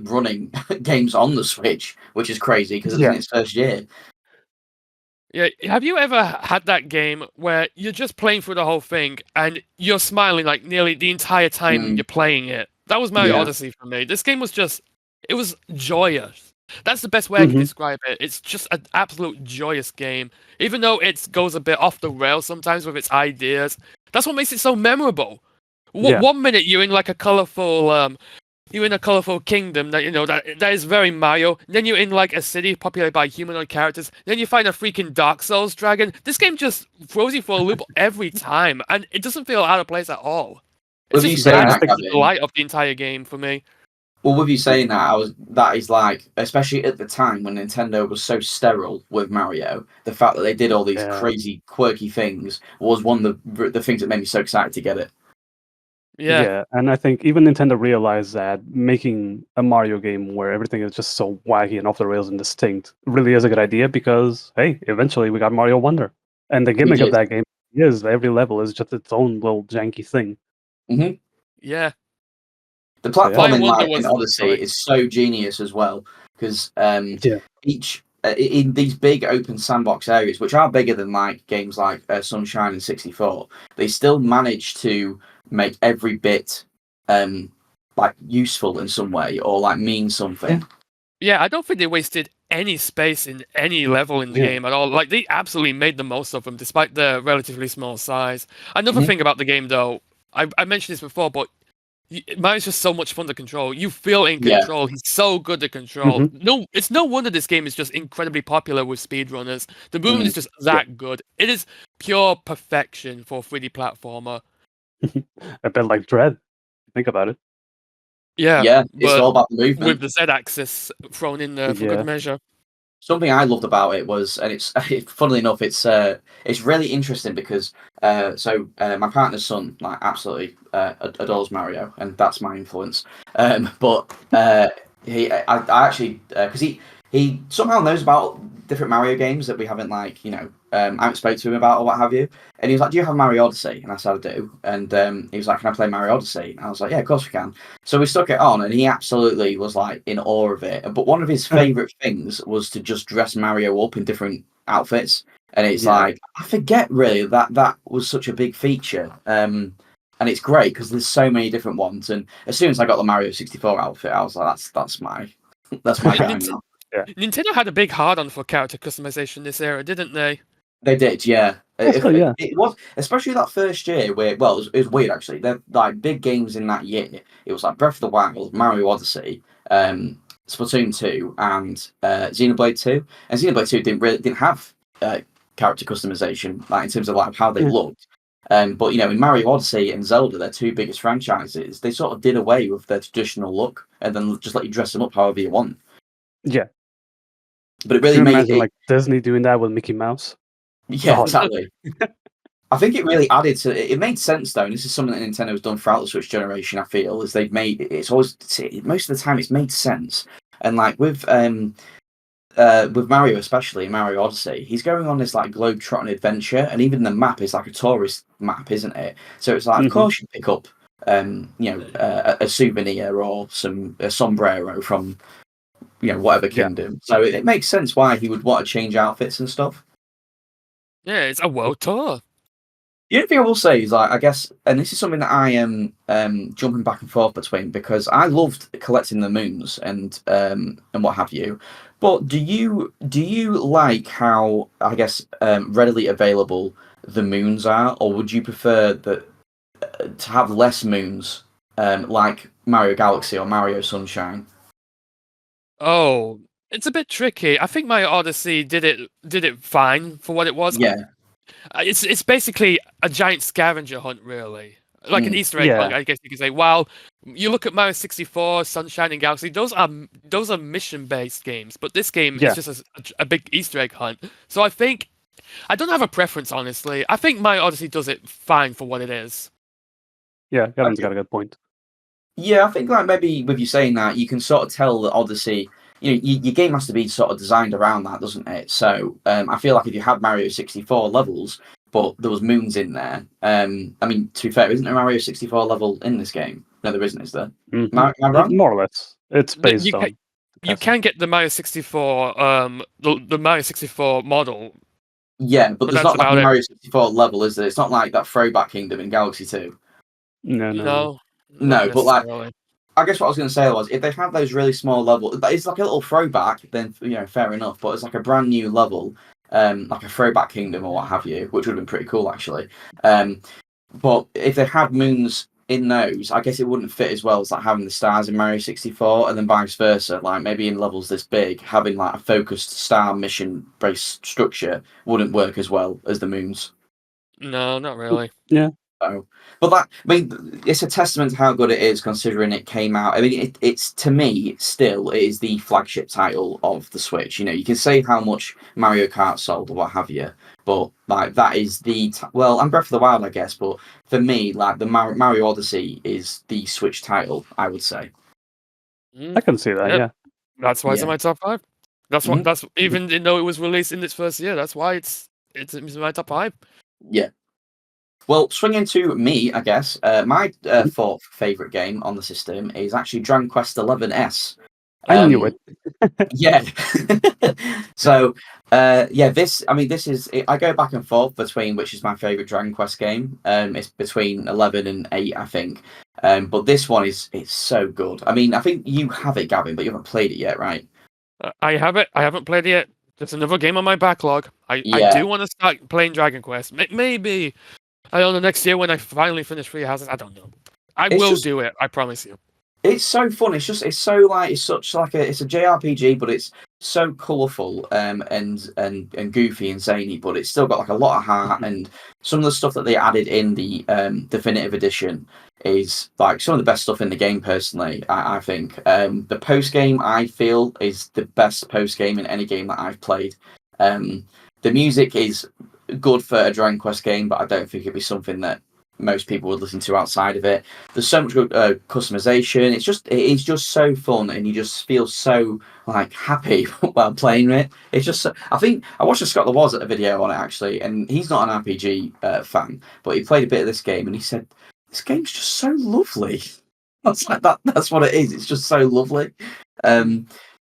running games on the Switch, which is crazy because it's in its first year. Yeah, have you ever had that game where you're just playing through the whole thing and you're smiling nearly the entire time you're playing it? That was Mario Odyssey for me. This game was it was joyous. That's the best way I can describe it. It's just an absolute joyous game. Even though it goes a bit off the rails sometimes with its ideas, that's what makes it so memorable. 1 minute you're in a colorful you're in a colorful kingdom that is very Mario. Then you're in a city populated by humanoid characters. Then you find a freaking Dark Souls dragon. This game just throws you for a loop every time, and it doesn't feel out of place at all. It's just the light of the entire game for me. Well, with you saying that, that is like, especially at the time when Nintendo was so sterile with Mario, the fact that they did all these Yeah. crazy, quirky things was one of the things that made me so excited to get it. Yeah. And I think even Nintendo realized that making a Mario game where everything is just so wacky and off the rails and distinct really is a good idea because, hey, eventually we got Mario Wonder. And the We gimmick of did. that game is every level is just its own little janky thing. Hmm. Yeah. The So, yeah. Flying platforming Wonder like in was Odyssey sorry. is so genius as well because Yeah. each in these big open sandbox areas, which are bigger than like games like Sunshine and 64, they still manage to make every bit like useful in some way or like mean something. Yeah, I don't think they wasted any space in any level in the Yeah. game at all. Like they absolutely made the most of them, despite the relatively small size. Another Mhm. thing about the game, though, I mentioned this before, but Mario's just so much fun to control. You feel in Yeah. control. He's so good to control. Mhm. No, it's no wonder this game is just incredibly popular with speedrunners. The movement is Mm. just that good. It is pure perfection for a 3D platformer. A bit like Dread. Think about it. Yeah, Yeah, it's but all about the with movement. the Z-axis thrown in there for good Yeah. measure. Something I loved about it was, and it's funnily enough, it's really interesting because my partner's son like absolutely adores Mario, and that's my influence. But I actually because he somehow knows about different Mario games that we haven't like I haven't spoke to him about or what have you. And he was like, "Do you have Mario Odyssey?" And I said, "I do." And he was like, "Can I play Mario Odyssey?" And I was like, "Yeah, of course we can." So we stuck it on, and he absolutely was like in awe of it. But one of his favorite things was to just dress Mario up in different outfits, and it's Yeah. like I forget really that was such a big feature. And it's great because there's so many different ones. And as soon as I got the Mario 64 outfit, I was like, that's my that's my guy now. Yeah. Nintendo had a big hard-on for character customization this era, didn't they? They did, yeah. Also, yeah. It was especially that first year where well, it was weird actually. They're like big games in that year. It was like Breath of the Wild, Mario Odyssey, Splatoon 2, and Xenoblade 2. And Xenoblade 2 didn't have character customization, like in terms of like how they Yeah. looked. But in Mario Odyssey and Zelda, their two biggest franchises, they sort of did away with their traditional look and then just let you dress them up however you want. Yeah. But it Can really you made imagine it. like Disney doing that with Mickey Mouse? Yeah, Oh, exactly. I think it really added to it. It made sense though, and this is something that Nintendo has done throughout the Switch generation. I feel is they've made it's always most of the time it's made sense, and like with Mario especially Mario Odyssey, he's going on this like globe-trotting adventure, and even the map is like a tourist map, isn't it? So it's like, of Mhm. course you pick up a souvenir or a sombrero from whatever Yeah. kingdom. So it makes sense why he would want to change outfits and stuff. Yeah, it's a world tour. The only thing I will say is, like, I guess, and this is something that I am jumping back and forth between because I loved collecting the moons and what have you. But do you like how I guess readily available the moons are, or would you prefer that to have less moons, like Mario Galaxy or Mario Sunshine? Oh, it's a bit tricky. I think my Odyssey did it fine for what it was. Yeah. It's basically a giant scavenger hunt, really, like an Mm. Easter egg hunt, Yeah. I guess you could say. While you look at Mario 64, Sunshine, and Galaxy, those are mission-based games, but this game is Yeah. just a big Easter egg hunt. So I think I don't have a preference, honestly. I think my Odyssey does it fine for what it is. Yeah. Gavin's got a good point. Yeah, I think like maybe with you saying that, you can sort of tell that Odyssey, your game has to be sort of designed around that, doesn't it? So I feel like if you had Mario 64 levels, but there was moons in there, I mean, to be fair, isn't there a Mario 64 level in this game? No, there isn't, is there? Am I wrong? More or less. It's The- based You can, on the you castle. can get the Mario 64 the Mario 64 model, Yeah, but but there's that's not like a about it. Mario 64 level, is there? It's not like that throwback kingdom in Galaxy 2. No, no. No, not No, but like, necessarily. I guess what I was going to say was if they have those really small levels, it's like a little throwback, then fair enough. But it's like a brand new level, like a throwback kingdom or what have you, which would have been pretty cool actually. But if they had moons in those, I guess it wouldn't fit as well as like having the stars in Mario 64, and then vice versa. Like maybe in levels this big, having like a focused star mission based structure wouldn't work as well as the moons. No, not really. Yeah. So, but it's a testament to how good it is, considering it came out. I mean, it's to me still it is the flagship title of the Switch. You can say how much Mario Kart sold or what have you, but like that is well, and Breath of the Wild, I guess. But for me, like the Mario Odyssey is the Switch title, I would say. I can see that. Yep. Yeah. That's why it's in Yeah. my top 5. That's what. Mhm. That's even though it was released in its first year. That's why it's in my top 5. Yeah. Well, swinging to me, I guess, my fourth favourite game on the system is actually Dragon Quest XI-S. I knew it. Yeah. So, this is. I go back and forth between which is my favourite Dragon Quest game. It's between 11 and 8, I think. But this one it's so good. I mean, I think you have it, Gavin, but you haven't played it yet, right? I have it. I haven't played it yet. There's another game on my backlog. I Yeah. do want to start playing Dragon Quest. Maybe I don't know, next year when I finally finish Three Houses. I don't know. I It's will just- do it. I promise you. It's so fun. It's a JRPG, but it's so colourful and goofy and zany. But it's still got like a lot of heart. And some of the stuff that they added in the definitive edition is like some of the best stuff in the game. Personally, I think the post game I feel is the best post game in any game that I've played. The music is good for a Dragon Quest game, but I don't think it'd be something that most people would listen to outside of it. There's so much good customization. It is just so fun, and you just feel so like happy while playing it. It's just I think I watched a Scott the Woz at a video on it actually, and he's not an RPG fan, but he played a bit of this game, and he said this game's just so lovely. That's like that. That's what it is. It's just so lovely.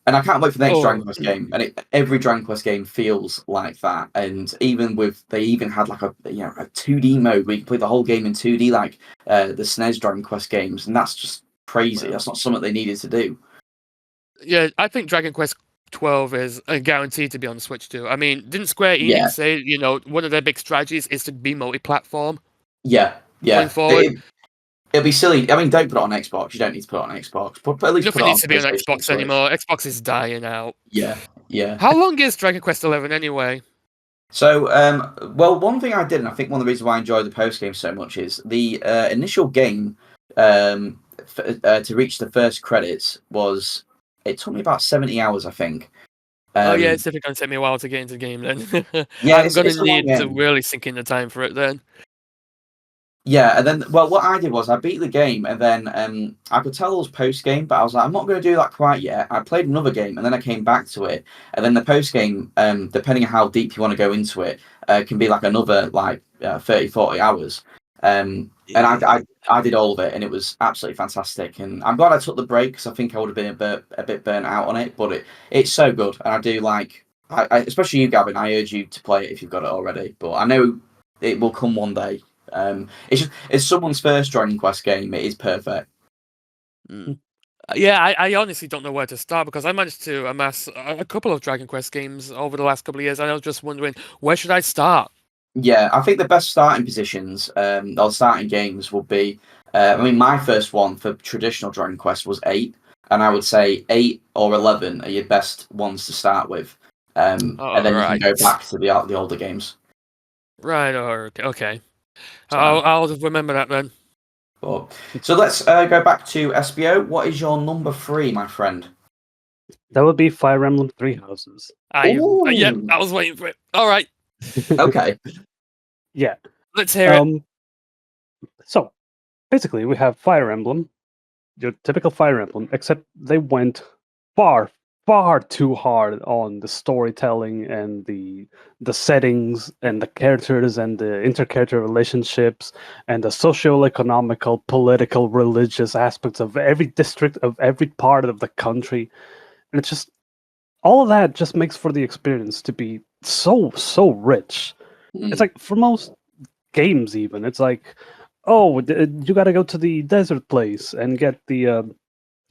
And I can't wait for the next Dragon Quest game. And every Dragon Quest game feels like that. And they even had like a 2D mode where you can play the whole game in 2D, like the SNES Dragon Quest games. And that's just crazy. That's not something they needed to do. Yeah, I think Dragon Quest 12 is guaranteed to be on the Switch too. I mean, didn't Square Enix Yeah. say one of their big strategies is to be multi-platform Yeah, going forward? It'll be silly. I mean, don't put it on Xbox. You don't need to put it on Xbox. But at least Nothing put it needs on to be on PlayStation Xbox Switch. anymore. Xbox is dying out. Yeah. How long is Dragon Quest 11 anyway? So, well, one thing I did, and I think one of the reasons why I enjoy the post game so much is the initial game to reach the first credits it took me about 70 hours, I think. It's definitely going to take me a while to get into the game then. Yeah, I'm going it's to a long need to game. really sink in the time for it then. Yeah, and then, well, what I did was I beat the game, and then I could tell it was post game, but I was like, I'm not going to do that quite yet. I played another game, and then I came back to it, and then the post game, depending on how deep you want to go into it, can be like another 30, 40 hours. And I did all of it, and it was absolutely fantastic. And I'm glad I took the break because I think I would have been a bit burnt out on it, but it's so good, and I do like, especially you, Gavin. I urge you to play it if you've got it already, but I know it will come one day. It's someone's first Dragon Quest game. It is perfect. Yeah, I honestly don't know where to start because I managed to amass a couple of Dragon Quest games over the last couple of years, and I was just wondering where should I start. Yeah, I think the best starting positions or starting games would be. I mean, my first one for traditional Dragon Quest was 8, and I would say 8 or 11 are your best ones to start with, and then you can go back to the older games. Right. Okay. I'll remember that then. Cool. So let's go back to SBO. What is your number 3, my friend? That would be Fire Emblem Three Houses. Yep, I was waiting for it. All right. Okay. Yeah. Let's hear it. So, basically, we have Fire Emblem, your typical Fire Emblem, except they went far, far too hard on the storytelling and the settings and the characters and the intercharacter relationships and the socio-economical, political, religious aspects of every district of every part of the country. And it's just all of that just makes for the experience to be so rich. It's like for most games, even it's like, oh, you got to go to the desert place and get the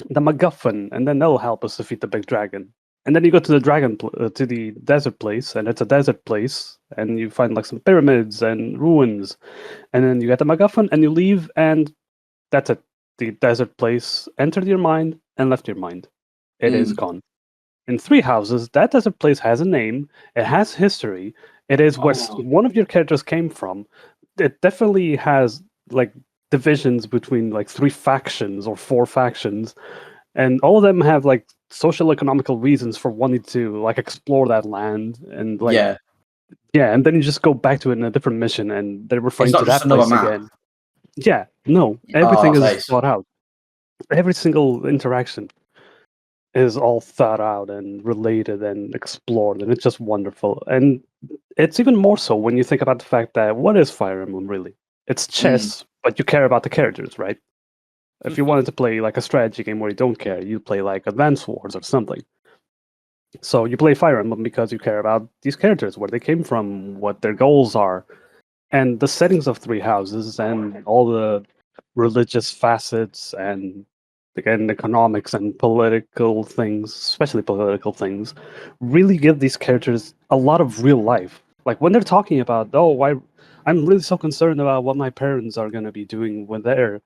MacGuffin, and then they'll help us defeat the big dragon. And then you go to to the desert place, and it's a desert place, and you find like some pyramids and ruins, and then you get the MacGuffin, and you leave, and that's it. The desert place entered your mind and left your mind. It is gone. In Three Houses, that desert place has a name. It has history. It is where one of your characters came from. It definitely has like divisions between like 3 factions or 4 factions, and all of them have like social economical reasons for wanting to like explore that land and like Yeah, yeah, and then you just go back to it in a different mission and they're it's referring not to just that another place map. again. Yeah, no, Oh, everything that's is ace. thought out. Every single interaction is all thought out and related and explored, and it's just wonderful. And it's even more so when you think about the fact that what is Fire Emblem really? It's Mm, chess, but you care about the characters, right? If you wanted to play like a strategy game where you don't care, you play like Advance Wars or something. So you play Fire Emblem because you care about these characters, where they came from, what their goals are, and the settings of Three Houses and all the religious facets and again economics and political things, especially political things, really give these characters a lot of real life. Like when they're talking about, oh, I'm really so concerned about what my parents are going to be doing when they're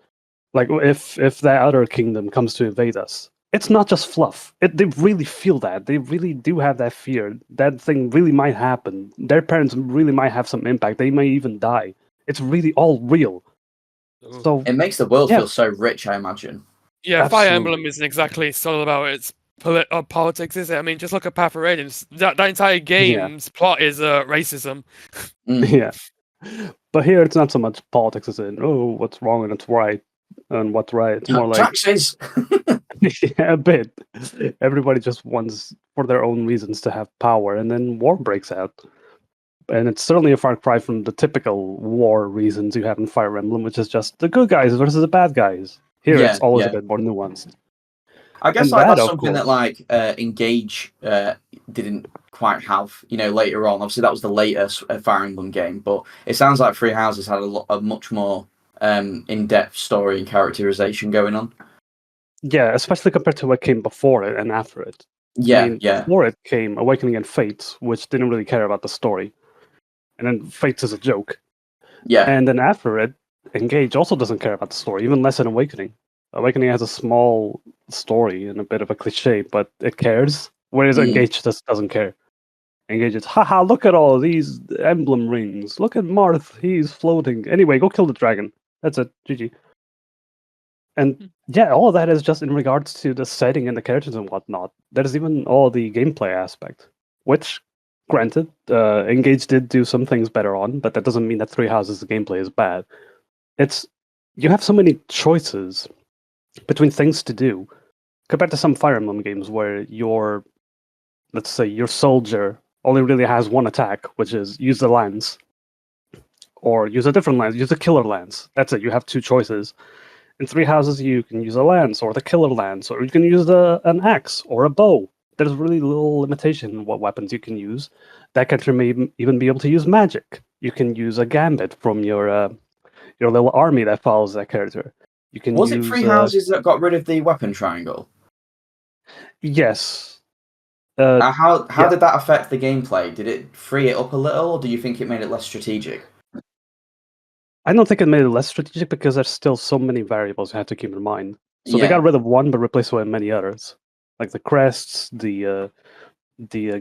like if that other kingdom comes to invade us. It's not just fluff. They really feel that. They really do have that fear. That thing really might happen. Their parents really might have some impact. They may even die. It's really all real. Ooh. So it makes the world yeah, feel so rich, I imagine. Yeah, Fire absolutely. Emblem isn't exactly all about its politics, is it? I mean, just look at Path of Radiance. That entire Yeah, game's plot is racism. Mm. yeah. But here it's not so much politics as in, oh, what's wrong and what's right and what's right. It's more like Taxes. yeah, a bit. Everybody just wants for their own reasons to have power, and then war breaks out. And it's certainly a far cry from the typical war reasons you have in Fire Emblem, which is just the good guys versus the bad guys. Here, it's Yeah, always a yeah. bit more nuanced, I guess and like that, that's of something that course, like Engage didn't quite have. You know, later on. Obviously, that was the latest Fire Emblem game, but it sounds like Three Houses had a much more in-depth story and characterization going on. yeah, especially compared to what came before it and after it. I Yeah, mean, yeah, before it came Awakening and Fates, which didn't really care about the story, and then Fates is a joke. yeah. And then after it, Engage also doesn't care about the story, even less than Awakening. Awakening has a small story and a bit of a cliche, but it cares. Whereas Mm. Engage just doesn't care. Engage is, haha, look at all these emblem rings. Look at Marth, he's floating. Anyway, go kill the dragon. That's it. GG. And yeah, all of that is just in regards to the setting and the characters and whatnot. There's even all the gameplay aspect, which, granted, Engage did do some things better on, but that doesn't mean that Three Houses' gameplay is bad. It's you have so many choices between things to do compared to some Fire Emblem games where your, let's say, your soldier only really has one attack, which is use the lance or use a different lance, use a killer lance. That's it. You have 2 choices. In Three Houses, you can use a lance or the killer lance, or you can use an axe or a bow. There's really little limitation in what weapons you can use. That character may even be able to use magic. You can use a gambit from your little army that follows that character. You can Was it use Three Houses that got rid of the weapon triangle? yes, uh, How yeah. did that affect the gameplay? Did it free it up a little, or do you think it made it less strategic? I don't think it made it less strategic because there's still so many variables you have to keep in mind. So they Yeah. got rid of one but replaced it with many others, like the crests, the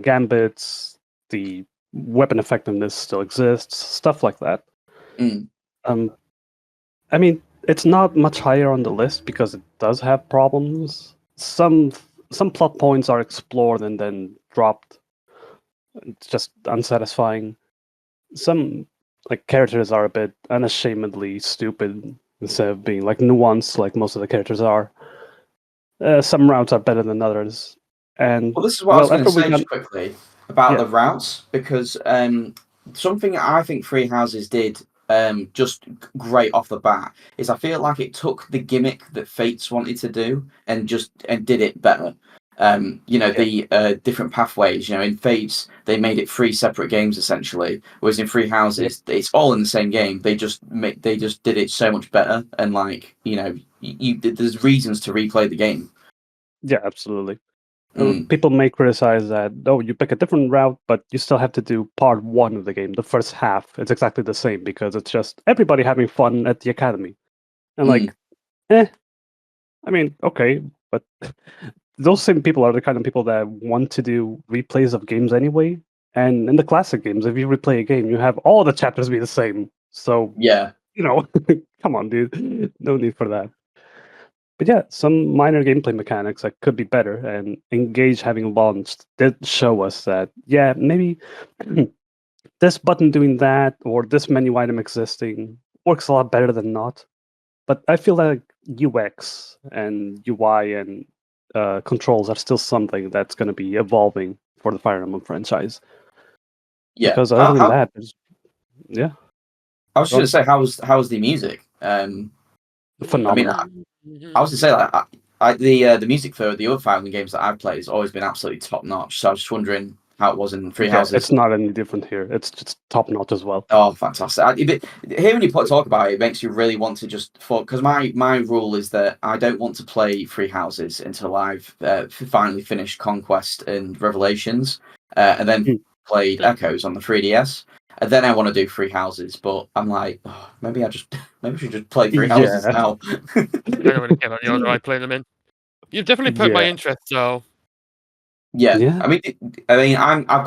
gambits, the weapon effectiveness still exists, stuff like that. Mm. Um, I mean, it's not much higher on the list because it does have problems. Some plot points are explored and then dropped. It's just unsatisfying. Some like characters are a bit unashamedly stupid instead of being like nuanced like most of the characters are. Some routes are better than others. And Well, this is what I was well, going to after we say got just quickly about yeah, the routes, because something I think Free Houses did just great off the bat is I feel like it took the gimmick that Fates wanted to do and did it better. You know, yeah, the different pathways. You know, in Fates they made it 3 separate games essentially, whereas in Free yep, Houses it's all in the same game. They just did it so much better, and like you know, there's reasons to replay the game. yeah, absolutely. Mm, People may criticize that, oh, you pick a different route, but you still have to do part one of the game, the first half. It's exactly the same because it's just everybody having fun at the academy. And mm, like, eh, I mean, okay, but those same people are the kind of people that want to do replays of games anyway. And in the classic games, if you replay a game, you have all the chapters be the same. So yeah. come on, dude. No need for that. But yeah, some minor gameplay mechanics that could be better, and Engage having launched did show us that, yeah, maybe this button doing that or this menu item existing works a lot better than not. But I feel like UX and UI and controls are still something that's going to be evolving for the Fire Emblem franchise. Yeah. Because other than that, yeah. I was just going to say, how's the music? Phenomenal. I was going to say, like, the music for the other Fire Emblem games that I've played has always been absolutely top notch. So I was just wondering how it was in Three Houses. It's not any different here. It's just top notch as well. Oh, fantastic! Hearing you talk about it, it makes you really want to just because my rule is that I don't want to play Three Houses until I've finally finished Conquest and Revelations, and then played Echoes on the 3DS, and then I want to do Three Houses. But I'm like, maybe I should just play Three Houses now. I don't really care about the order I play them in. You've definitely put my interest, though. Yeah. I mean, I've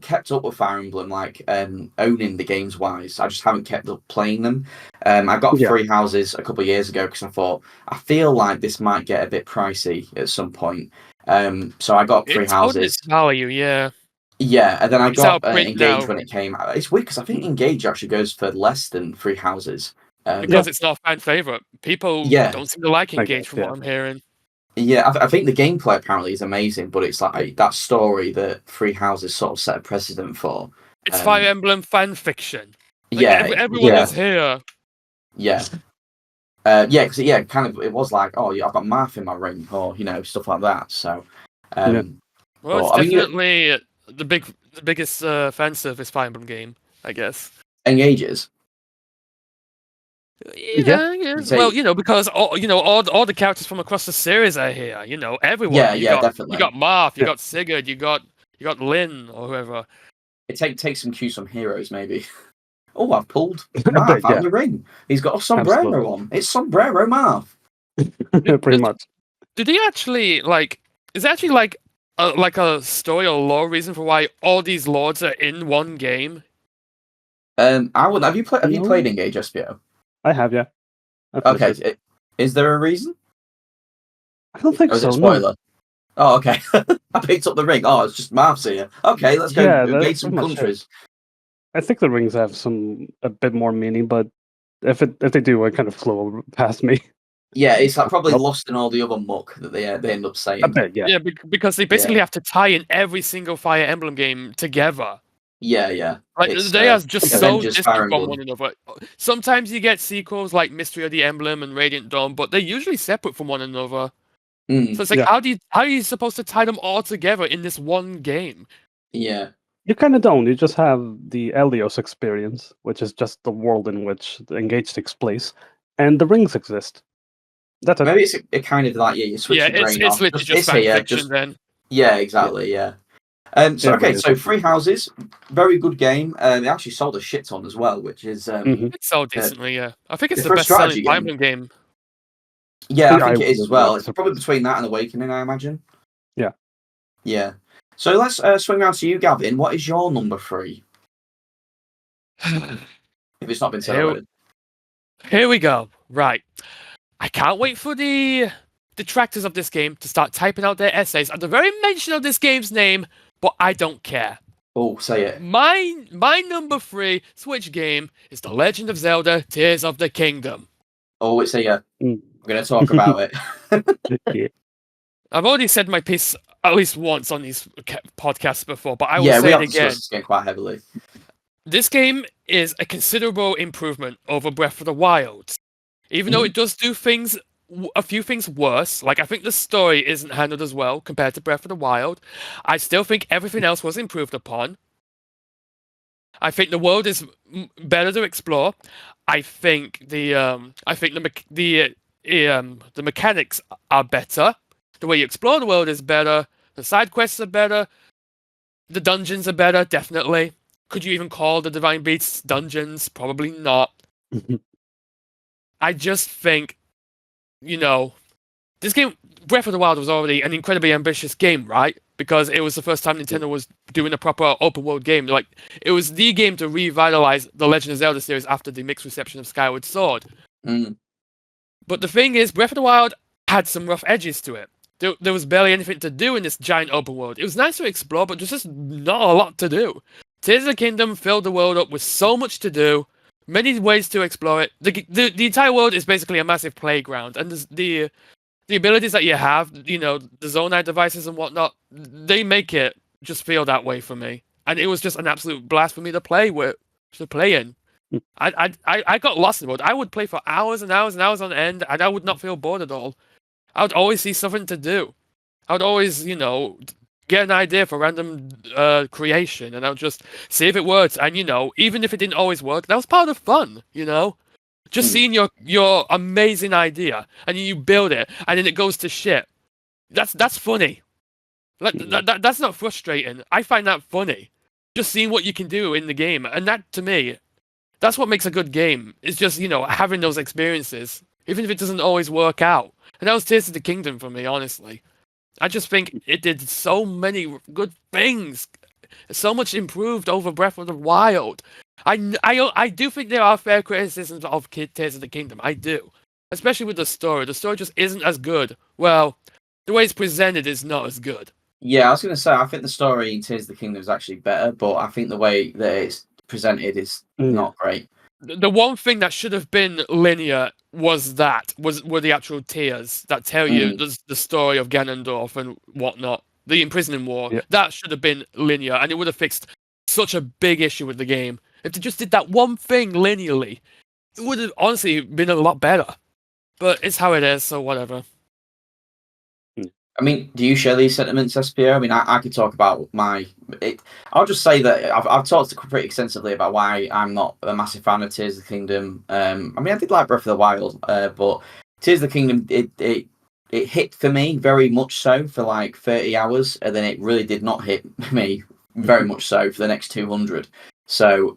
kept up with Fire Emblem, like owning the games wise. I just haven't kept up playing them. I got Three Houses a couple of years ago because I thought I feel like this might get a bit pricey at some point. So I got Three Houses. Its value, yeah. Yeah, and then I got Engage when it came out. It's weird because I think Engage actually goes for less than Three Houses. Because it's not a fan favorite. People don't seem to like Engage from what I'm hearing. Yeah, I think the gameplay apparently is amazing, but it's like that story that Three Houses sort of set a precedent for. It's Fire Emblem fan fiction. Like, everyone is here. Yeah. Because it was like, oh, yeah, I've got math in my ring, or stuff like that. So, well, it's definitely the biggest fan service Fire Emblem game, I guess. Engages. Yeah. Well, because all the characters from across the series are here. Everyone. Definitely. You got Marth, you got Sigurd, you got Lynn or whoever. It takes some cues from heroes, maybe. Oh, I've pulled Marth out of the ring. He's got a sombrero on. It's sombrero Marth. Pretty much. Did he actually Is it actually like a story or lore reason for why all these lords are in one game? I wouldn't. Have you played Engage SPO? I have, yeah. Okay, is there a reason? I don't think so. Spoiler. No. Oh, okay. I picked up the ring. Oh, it's just Marth's here. Okay, let's go invade some countries. I think the rings have a bit more meaning, but if they do, it kind of flew past me. Yeah, it's like probably lost in all the other muck that they end up saying. A bit, yeah. Yeah, because they basically have to tie in every single Fire Emblem game together. Yeah. Like they are just so distant from one another. Sometimes you get sequels like Mystery of the Emblem and Radiant Dawn, but they're usually separate from one another. So it's like, how are you supposed to tie them all together in this one game? Yeah. You kind of don't. You just have the Elios experience, which is just the world in which the Engage takes place, and the rings exist. That's maybe it's a kind of like you switch the brain off. It's literally just fan fiction then. Yeah, exactly. Yeah. So Three Houses, very good game. They actually sold a shit ton as well, which is it sold decently. Yeah, I think it's the best selling Fire Emblem game. Yeah, I think it is as well. It's probably between that and Awakening, I imagine. Yeah. Yeah. So let's swing round to you, Gavin. What is your number 3? If it's not been said already. Here we go. Right. I can't wait for the detractors of this game to start typing out their essays at the very mention of this game's name, but I don't care. Oh, say it. My number 3 Switch game is The Legend of Zelda: Tears of the Kingdom. Oh, it's a we're going to talk about it. I've already said my piece at least once on these podcasts before, but I will say it again. This game quite heavily. This game is a considerable improvement over Breath of the Wild. Even though it does do a few things worse, like I think the story isn't handled as well compared to Breath of the Wild, I still think everything else was improved upon. I think the world is better to explore. I think the mechanics are better. The way you explore the world is better. The side quests are better. The dungeons are better, definitely. Could you even call the Divine Beasts dungeons? Probably not. I just think, this game, Breath of the Wild, was already an incredibly ambitious game, right? because it was the first time Nintendo was doing a proper open world game. Like, it was the game to revitalize the Legend of Zelda series after the mixed reception of Skyward Sword. Mm. But the thing is, Breath of the Wild had some rough edges to it. There was barely anything to do in this giant open world. It was nice to explore, but there's just not a lot to do. Tears of the Kingdom filled the world up with so much to do, many ways to explore it. The entire world is basically a massive playground, and the abilities that you have, the Zonai devices and whatnot, they make it just feel that way for me. And it was just an absolute blast for me to play in. I got lost in the world. I would play for hours and hours and hours on end, and I would not feel bored at all. I would always see something to do. I would always, get an idea for random creation, and I would just see if it worked. And even if it didn't always work, that was part of the fun. Just seeing your amazing idea, and you build it, and then it goes to shit. That's funny. That's not frustrating. I find that funny. Just seeing what you can do in the game, and that to me, that's what makes a good game. It's just having those experiences, even if it doesn't always work out. And that was Tears of the Kingdom for me, honestly. I just think it did so many good things, so much improved over Breath of the Wild. I do think there are fair criticisms of Tears of the Kingdom. I do, especially with the story. The story just isn't as good. Well, the way it's presented is not as good. Yeah, I was going to say I think the story in Tears of the Kingdom is actually better, but I think the way that it's presented is not great. The one thing that should have been linear were the actual tears that tell you the story of Ganondorf and whatnot, the imprisoning war. Yeah. That should have been linear, and it would have fixed such a big issue with the game. If they just did that one thing linearly, it would have honestly been a lot better. But it's how it is, so whatever. I mean, do you share these sentiments, SPO? I mean, I could talk about I'll just say that I've talked pretty extensively about why I'm not a massive fan of Tears of the Kingdom. I mean, I did like Breath of the Wild, but Tears of the Kingdom, it hit for me very much so for like 30 hours, and then it really did not hit me very much so for the next 200. So,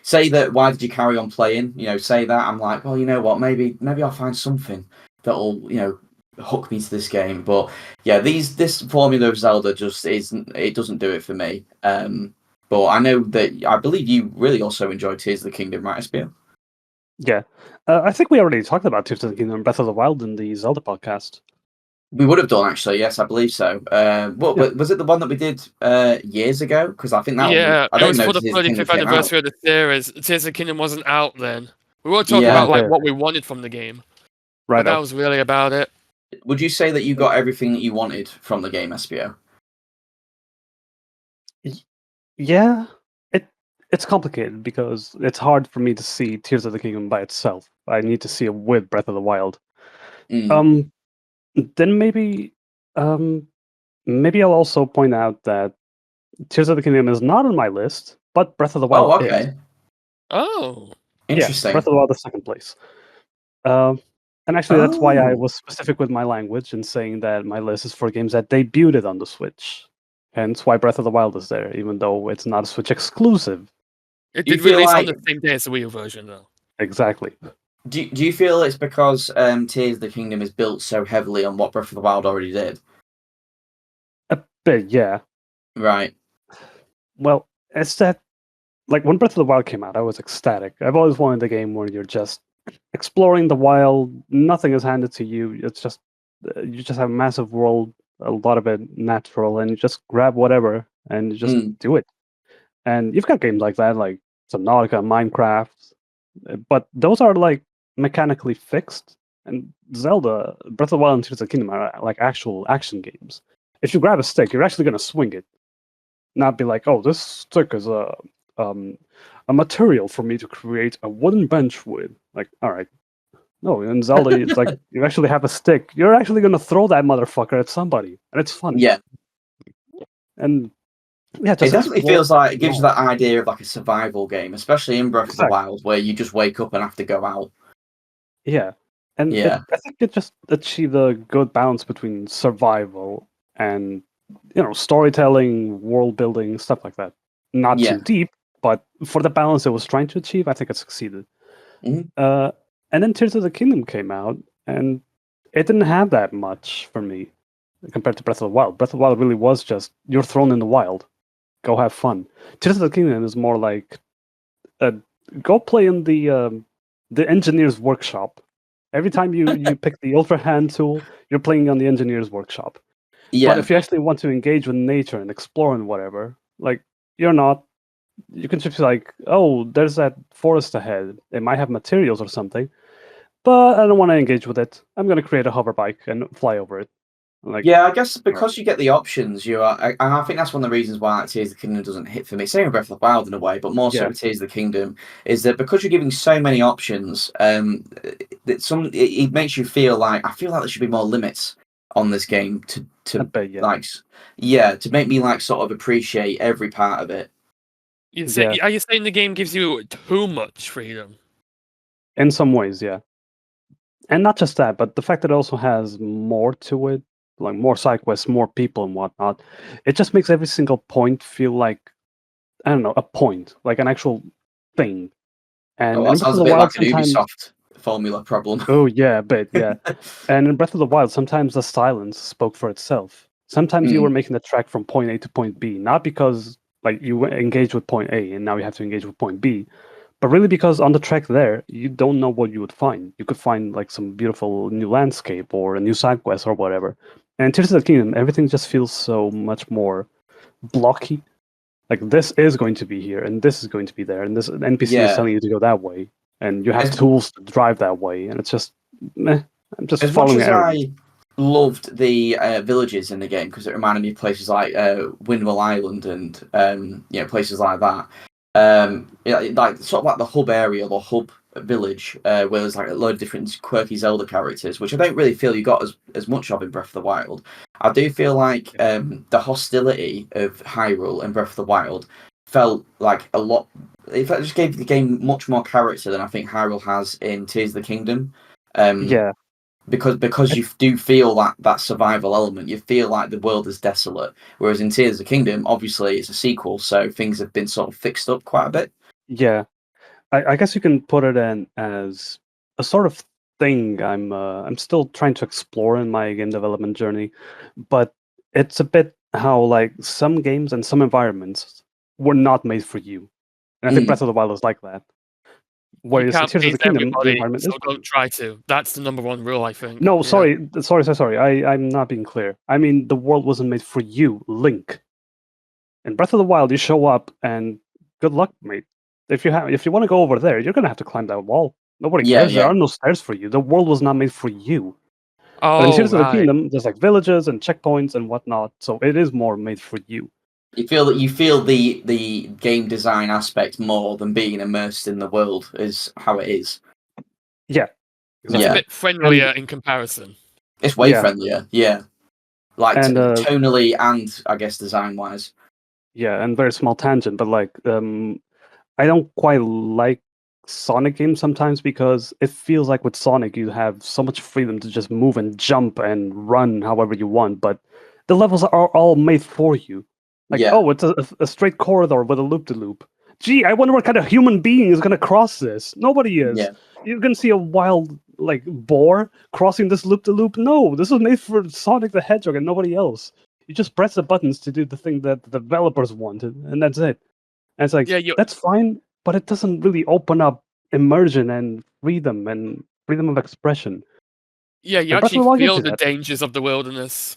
say that, why did you carry on playing? Say that, I'm like, well, you know what, maybe I'll find something that'll, hook me to this game. But yeah, this formula of Zelda just doesn't do it for me. But I know that I believe you really also enjoyed Tears of the Kingdom, right, SPO? Yeah. I think we already talked about Tears of the Kingdom and Breath of the Wild in the Zelda podcast. We would have done, actually. Yes, I believe so. Was it the one that we did years ago? Because I think that it was for the Tears of the Kingdom 35th came anniversary out. of the series. Tears of the Kingdom wasn't out then. We were talking about what we wanted from the game. Right. But that was really about it. Would you say that you got everything that you wanted from the game, SPO? Yeah, it's complicated because it's hard for me to see Tears of the Kingdom by itself. I need to see it with Breath of the Wild. Then maybe I'll also point out that Tears of the Kingdom is not on my list, but Breath of the Wild is. Oh, interesting. Yeah, Breath of the Wild is second place. And actually, that's why I was specific with my language in saying that my list is for games that debuted on the Switch. Hence why Breath of the Wild is there, even though it's not a Switch exclusive. It did release on the same day as the Wii U version, though. Exactly. Do you feel it's because Tears of the Kingdom is built so heavily on what Breath of the Wild already did? A bit, yeah. Right. Well, it's that, like, when Breath of the Wild came out, I was ecstatic. I've always wanted a game where you're just exploring the wild, nothing is handed to you. It's just, you just have a massive world, a lot of it natural, and you just grab whatever and you just do it. And you've got games like that, like Subnautica, Minecraft, but those are like mechanically fixed. And Zelda, Breath of the Wild, and Tears of the Kingdom are like actual action games. If you grab a stick, you're actually going to swing it, not be like, oh, this stick is a material for me to create a wooden bench with. Like, all right. No, in Zelda, it's like you actually have a stick. You're actually going to throw that motherfucker at somebody, and it's fun. Yeah. And yeah, it definitely feels like it gives you that idea of like a survival game, especially in Breath of the Wild, where you just wake up and have to go out. Yeah. And I think it just achieved a good balance between survival and, storytelling, world building, stuff like that. Not too deep, but for the balance it was trying to achieve, I think it succeeded. Mm-hmm. And then Tears of the Kingdom came out, and it didn't have that much for me. compared to Breath of the Wild. Breath of the Wild really was just you're thrown in the wild, go have fun. Tears of the Kingdom is more like go play in the engineer's workshop. Every time you pick the Ultra Hand tool, you're playing on the engineer's workshop. But Yeah. if you actually want to engage with nature and explore and whatever, like you're not. You can just be like, oh, there's that forest ahead. It might have materials or something, but I don't want to engage with it. I'm going to create a hover bike and fly over it. Like, Yeah, I guess all right. because you get the options, you are, and I think that's one of the reasons why like, Tears of the Kingdom doesn't hit for me. Same with Breath of the Wild in a way, but more so Yeah. with Tears of the Kingdom, is that because you're giving so many options, it makes you feel like I feel like there should be more limits on this game I to bet, yeah. like, yeah, to make me like sort of appreciate every part of it. Yeah. Are you saying the game gives you too much freedom? In some ways, yeah. And not just that, but the fact that it also has more to it, like more side quests, more people and whatnot, it just makes every single point feel like, I don't know, a point, like an actual thing. Oh, And that in Breath of sounds a the bit Wild, like an sometimes, Ubisoft formula problem. oh yeah, a bit, yeah. And in Breath of the Wild, sometimes the silence spoke for itself. Sometimes you Mm, were making the track from point A to point B, not because like you engaged with point A and now you have to engage with point B, but really because on the track there, you don't know what you would find. You could find like some beautiful new landscape or a new side quest or whatever. And in Tears of the Kingdom, everything just feels so much more blocky. Like this is going to be here, and this is going to be there, and this NPC is yeah, telling you to go that way, and you have as tools to drive that way, and it's just, meh. I'm just as much following as arrows. I loved the villages in the game because it reminded me of places like Windmill Island and places like that. Like sort of like the hub area or hub village where there's like a load of different quirky Zelda characters, which I don't really feel you got as much of in Breath of the Wild. I do feel like the hostility of Hyrule in Breath of the Wild felt like a lot. In fact, it just gave the game much more character than I think Hyrule has in Tears of the Kingdom. Um, Yeah, because you do feel that survival element. You feel like the world is desolate. Whereas in Tears of the Kingdom, obviously it's a sequel, so things have been sort of fixed up quite a bit. yeah. I guess you can put it in as a sort of thing I'm still trying to explore in my game development journey, but it's a bit how like some games and some environments were not made for you, and I think Mm. Breath of the Wild is like that. You Whereas in can't Tears of please the Kingdom, the everybody, environment so is for don't you. try to. That's the number one rule, I think. No, Yeah. sorry. I'm not being clear. I mean, the world wasn't made for you, Link. In Breath of the Wild, you show up and good luck, mate. If you want to go over there, you're gonna have to climb that wall. Nobody Yeah, cares. There yeah. are no stairs for you. The world was not made for you. But in Oh, Tears of the right. Kingdom, there's like villages and checkpoints and whatnot, so it is more made for you. You feel the game design aspect more than being immersed in the world is how it is. Yeah, It's a Yeah, exactly. bit friendlier in comparison. it's way Yeah, friendlier. Yeah, like and tonally and I guess design wise. yeah, and very small tangent, but like I don't quite like Sonic games sometimes because it feels like with Sonic you have so much freedom to just move and jump and run however you want, but the levels are all made for you. Like, Yeah, oh, it's a straight corridor with a loop to loop. Gee, I wonder what kind of human being is gonna cross this. Nobody is. yeah. You're gonna see a wild like boar crossing this loop to loop. No, this was made for Sonic the Hedgehog and nobody else. You just press the buttons to do the thing that the developers wanted, and that's it. And it's like, Yeah, you that's fine, but it doesn't really open up immersion and freedom of expression. yeah, you And Breath of actually the Wild gives feel you the that. dangers of the wilderness.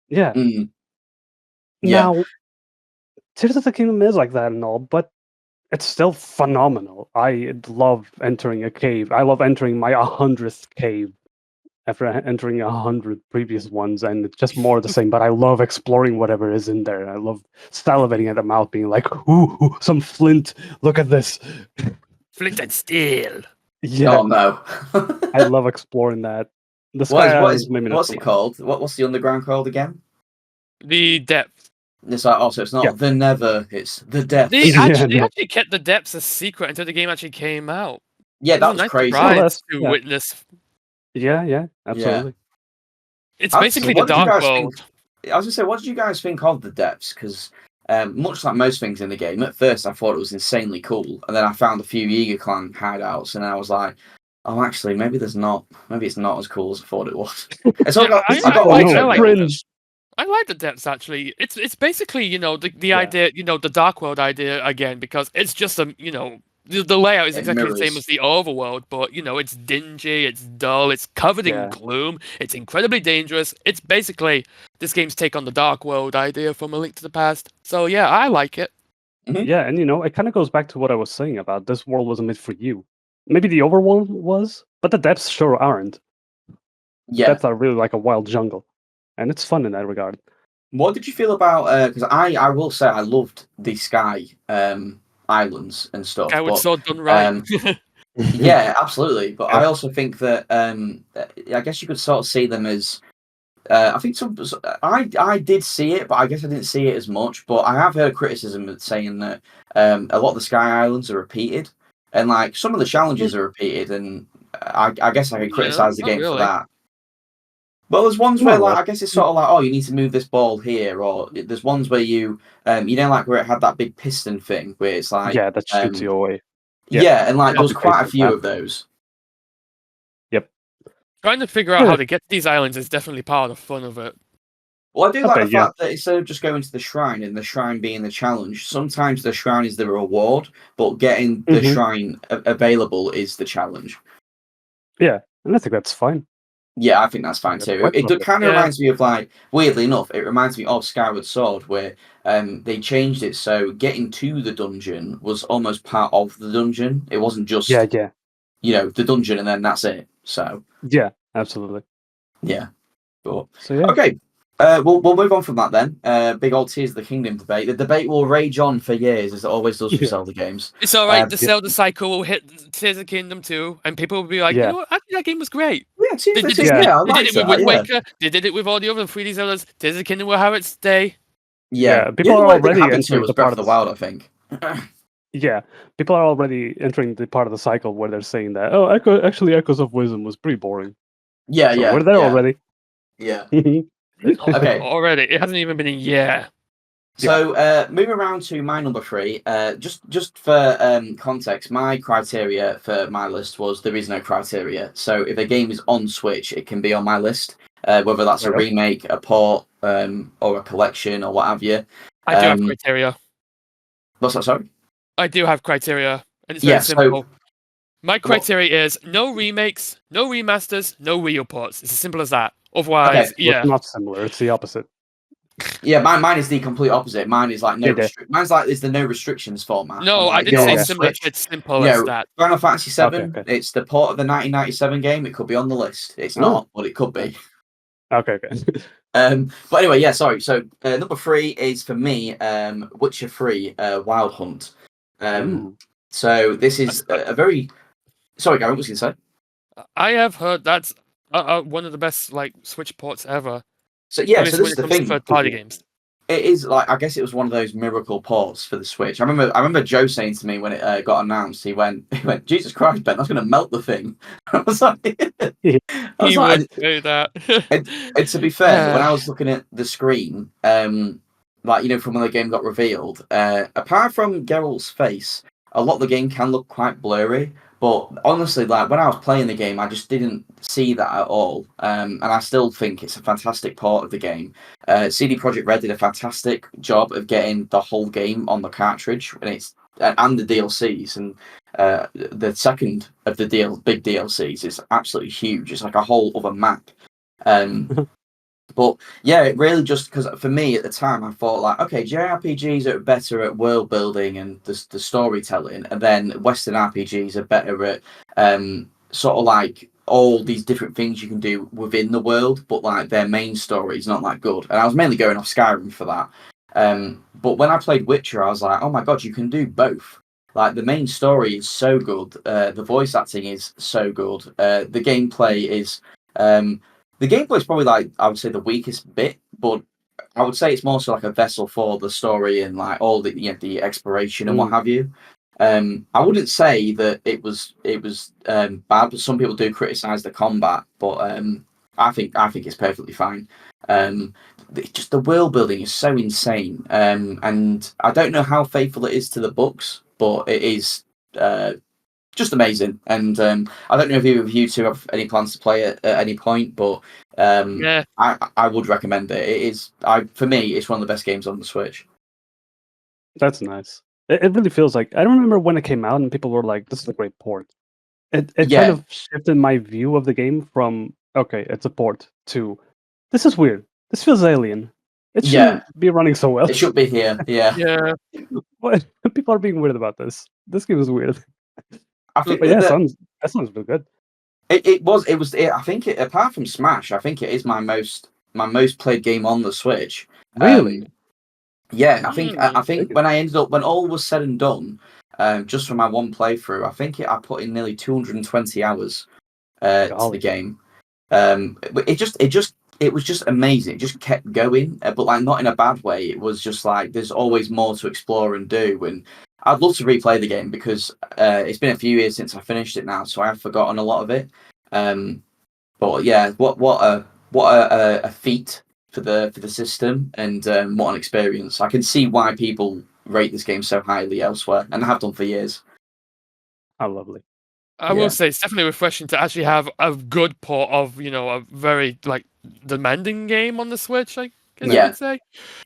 Yeah. Mm, yeah. Now, Tears of the Kingdom is like that and all, but it's still phenomenal. I love entering a cave. I love entering my 100th cave after entering 100 previous ones, and it's just more of the same. But I love exploring whatever is in there. I love salivating at the mouth, being like, ooh, some flint. Look at this. Flint and steel. Yeah. Oh no. I love exploring that. The sky islands maybe not What's so it much. called? What's the underground called again? The depth. It's like also it's Yeah. not the Nether, it's the They depths. Yeah, actually, they no. actually kept the depths a secret until the game actually came out. Yeah, It was that a was nice crazy. More or surprise less. to Yeah. witness. Yeah, Yeah. absolutely. It's So basically the what did you Dark guys think? World. I was gonna say, what did you guys think of the depths? Because much like most things in the game, at first I thought it was insanely cool, and then I found a few Yiga Clan hideouts, and I was like, "Oh, actually, maybe there's not. Maybe it's not as cool as I thought it was." And so Yeah, I got Oh I no, lots of like them. them. cringe. I like the depths actually. It's basically the Yeah. idea, the Dark World idea again, because it's just the layout is It exactly the same mirrors. as the Overworld, but it's dingy, it's dull, it's covered in Yeah. gloom, it's incredibly dangerous. It's basically this game's take on the Dark World idea from A Link to the Past. So yeah, I like it. Yeah, and it kind of goes back to what I was saying about this world wasn't made for you. Maybe the overworld was, but the depths sure aren't. Yeah. Depths are really like a wild jungle, and it's fun in that regard. What did you feel about? Because I will say I loved the Sky Islands and stuff, Skyward but Sword done right. yeah, absolutely. But I Yeah. also think that I guess you could sort of see them as. I think I did see it, but I guess I didn't see it as much. But I have heard criticism of saying that a lot of the Sky Islands are repeated, and like some of the challenges are repeated, and I guess I could No, criticize the not game for really. that. Well, there's ones Not where like really. I guess it's sort of like, oh, you need to move this ball here, or there's ones where like where it had that big piston thing where it's like Yeah, that shoots you away. Yeah. yeah, and like there was Copy paste quite a from few that. of those. Yep. Trying to figure out Yeah. how to get to these islands is definitely part of the fun of it. Well, I do I like the bet, yeah. fact that instead of just going to the shrine and the shrine being the challenge, sometimes the shrine is the reward, but getting the Mhm. shrine available is the challenge. Yeah, and I think that's fine. Yeah, I think that's fine That's too. quite It lovely. kind of Yeah. reminds me of like, weirdly enough, it reminds me of Skyward Sword, where they changed it so getting to the dungeon was almost part of the dungeon. It wasn't just Yeah. the dungeon and then that's it. So Yeah, absolutely. yeah, but So yeah. okay. We'll move on from that then. Big old Tears of the Kingdom debate. The debate will rage on for years, as it always does with Yeah. Zelda games. It's all right. The Yeah. Zelda cycle will hit Tears of the Kingdom too, and people will be like, you Yeah. know what? Actually, that game was great. Yeah, Tears They of the did it. Kingdom. They, Yeah, I they did liked it with that. Wind Yeah, Waker. They did it with all the other 3D Zeldas. Tears of the Kingdom will have its day. yeah. People The are only one I didn't already have it to entering was the Breath part of of the Wild, I think. Yeah, people are already entering the part of the cycle where they're saying that, oh, Echoes of Wisdom was pretty boring. Yeah, So we're there already. yeah. Oh, Okay. already, it hasn't even been a year. So moving around to my number 3, just for context, my criteria for my list was there is no criteria. So if a game is on Switch, it can be on my list, whether that's a Right on. remake, a port, or a collection, or what have you. I do have criteria. What's that? Sorry. I do have criteria, and it's very Yeah. So simple. My what? criteria is no remakes, no remasters, no Wii ports. It's as simple as that. Okay. Otherwise, Well, yeah. it's not similar. It's the opposite. Yeah, mine is the complete opposite. Mine is like Yeah. mine's like it's the no restrictions format. No, I'm I like, didn't say on similar. Switch, It's simple as that. Final Fantasy VII. Okay. It's the port of the 1997 game. It could be on the list. It's Oh. not, but it could be. Okay. But anyway, yeah. Sorry. So number 3 is for me, Witcher 3, Wild Hunt. Ooh. So this is a very. Sorry, Gary, what was you going to say? I have heard that's one of the best Switch ports ever. So yeah, At so least this when is it the comes to thing. third-party games. It is like I guess it was one of those miracle ports for the Switch. I remember Joe saying to me when it got announced, he went, "Jesus Christ, Ben, that's going to melt the thing." I was like, He would say that. and to be fair, when I was looking at the screen, from when the game got revealed, apart from Geralt's face, a lot of the game can look quite blurry. But honestly, like when I was playing the game, I just didn't see that at all. And I still think it's a fantastic part of the game. CD Projekt Red did a fantastic job of getting the whole game on the cartridge, and the DLCs. And the second of the big DLCs is absolutely huge. It's like a whole other map. But yeah, it really just because for me at the time I thought like, okay, JRPGs are better at world building and the storytelling, and then Western RPGs are better at sort of like all these different things you can do within the world, but like their main story is not that good. And I was mainly going off Skyrim for that. But when I played Witcher, I was like, oh my god, you can do both. Like the main story is so good, the voice acting is so good, the gameplay is. The gameplay is probably like I would say the weakest bit, but I would say it's more so like a vessel for the story and like all the exploration and what have you. I wouldn't say that it was bad, but some people do criticize the combat, but I think it's perfectly fine. Just the world building is so insane, and I don't know how faithful it is to the books, but it is just amazing. And I don't know if either of you two have any plans to play it at any point, but I would recommend it. It is, for me, it's one of the best games on the Switch. That's nice. It really feels like I don't remember when it came out and people were like, "This is a great port." It kind Yeah. of shifted my view of the game from okay, it's a port to this is weird. This feels alien. It shouldn't be running so well. It should be here. Yeah. Yeah. But people are being weird about this. This game is weird. I think But yeah, that that sounds real good. it was. I think apart from Smash, I think it is my most played game on the Switch. Really? Yeah, I think Dig when I ended up, when all was said and done, just for my one playthrough, I think I put in nearly 220 hours to the Golly. game. It was just amazing. It just kept going, but like not in a bad way. It was just like there's always more to explore and do, and I'd love to replay the game because it's been a few years since I finished it now, so I've forgotten a lot of it. But yeah, what a feat for the system, and what an experience. I can see why people rate this game so highly elsewhere, and have done for years. How lovely. I will say it's definitely refreshing to actually have a good port of, a very like demanding game on the Switch, I guess you could say.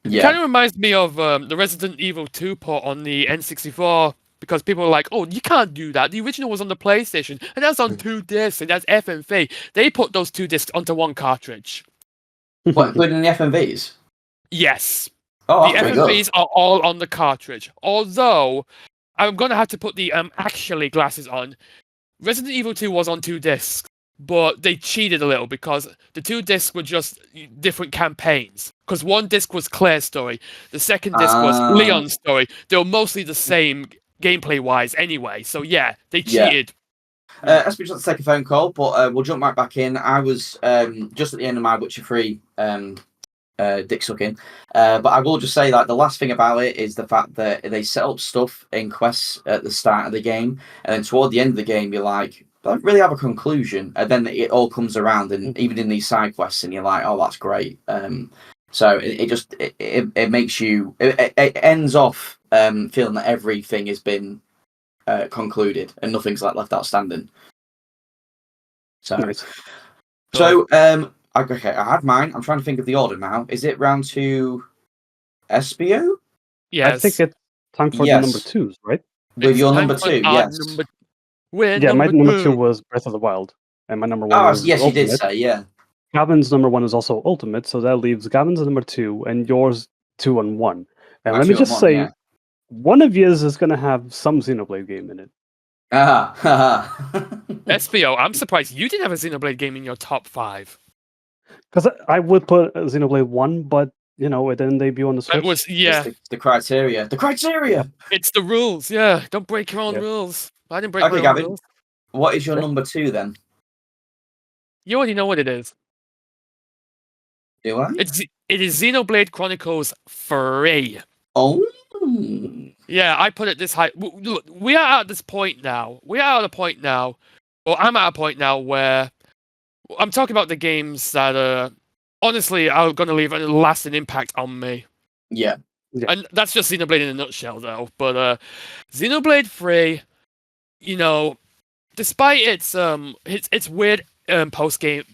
It kind of reminds me of the Resident Evil 2 port on the N64, because people were like, "Oh, you can't do that. The original was on the PlayStation, and that's on 2 discs, and that's FMV." They put those 2 discs onto 1 cartridge. What, including the FMVs? Yes. Oh, the FMVs are all on the cartridge. Although, I'm going to have to put the actually glasses on. Resident Evil 2 was on 2 discs, but they cheated a little because the 2 discs were just different campaigns. Because one disc was Claire's story, the second disc was Leon's story. They were mostly the same gameplay-wise anyway, so yeah, they cheated. Let's just take a phone call, but we'll jump right back in. I was just at the end of my Witcher 3 dick sucking, but I will just say that the last thing about it is the fact that they set up stuff in quests at the start of the game, and then toward the end of the game you're like, I don't really have a conclusion, and then it all comes around, and even in these side quests, and you're like, oh, that's great. So it makes you, it ends off feeling that everything has been concluded and nothing's like left outstanding. So nice. Okay, I have mine. I'm trying to think of the order now. Is it round 2 Espio? Yes. I think it's time for the number 2s, right? With your number 2, yes. My number 2 was Breath of the Wild, and my number 1 was yes, Ultimate. you did say, yeah. Gavin's number 1 is also Ultimate, so that leaves Gavin's number 2 and yours 2 and 1. And let me just say, one of yours is going to have some Xenoblade game in it. Espio, I'm surprised you didn't have a Xenoblade game in your top 5. Because I would put Xenoblade 1, but, it didn't debut on the Switch. It was, yeah. It's the criteria. The criteria! It's the rules, yeah. Don't break your own rules. I didn't break my own Gavin, rules. What is your number 2 then? You already know what it is. Do I? It is Xenoblade Chronicles 3. Oh. Yeah, I put it this high. Look, we are at this point now. We are at a point now. Well, I'm at a point now where I'm talking about the games that honestly are going to leave a lasting impact on me. Yeah. And that's just Xenoblade in a nutshell, though. But Xenoblade 3, despite its weird post game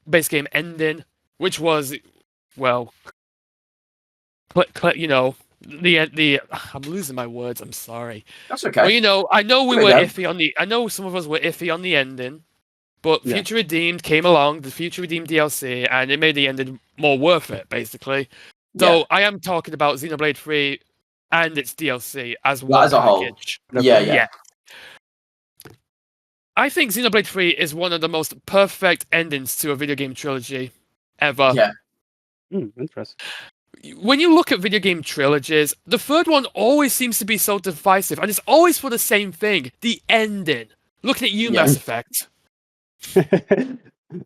base game ending, which was, well, the I'm losing my words. I'm sorry. That's okay. Well, I know we were iffy on the. I know some of us were iffy on the ending, but Future Redeemed came along, the Future Redeemed DLC, and it made the ending more worth it, basically. So I am talking about Xenoblade 3 and its DLC as one as a package. Whole. Yeah. I think Xenoblade 3 is one of the most perfect endings to a video game trilogy ever. Yeah. Interesting. When you look at video game trilogies, the third one always seems to be so divisive, and it's always for the same thing, the ending. Looking at you, Mass Effect.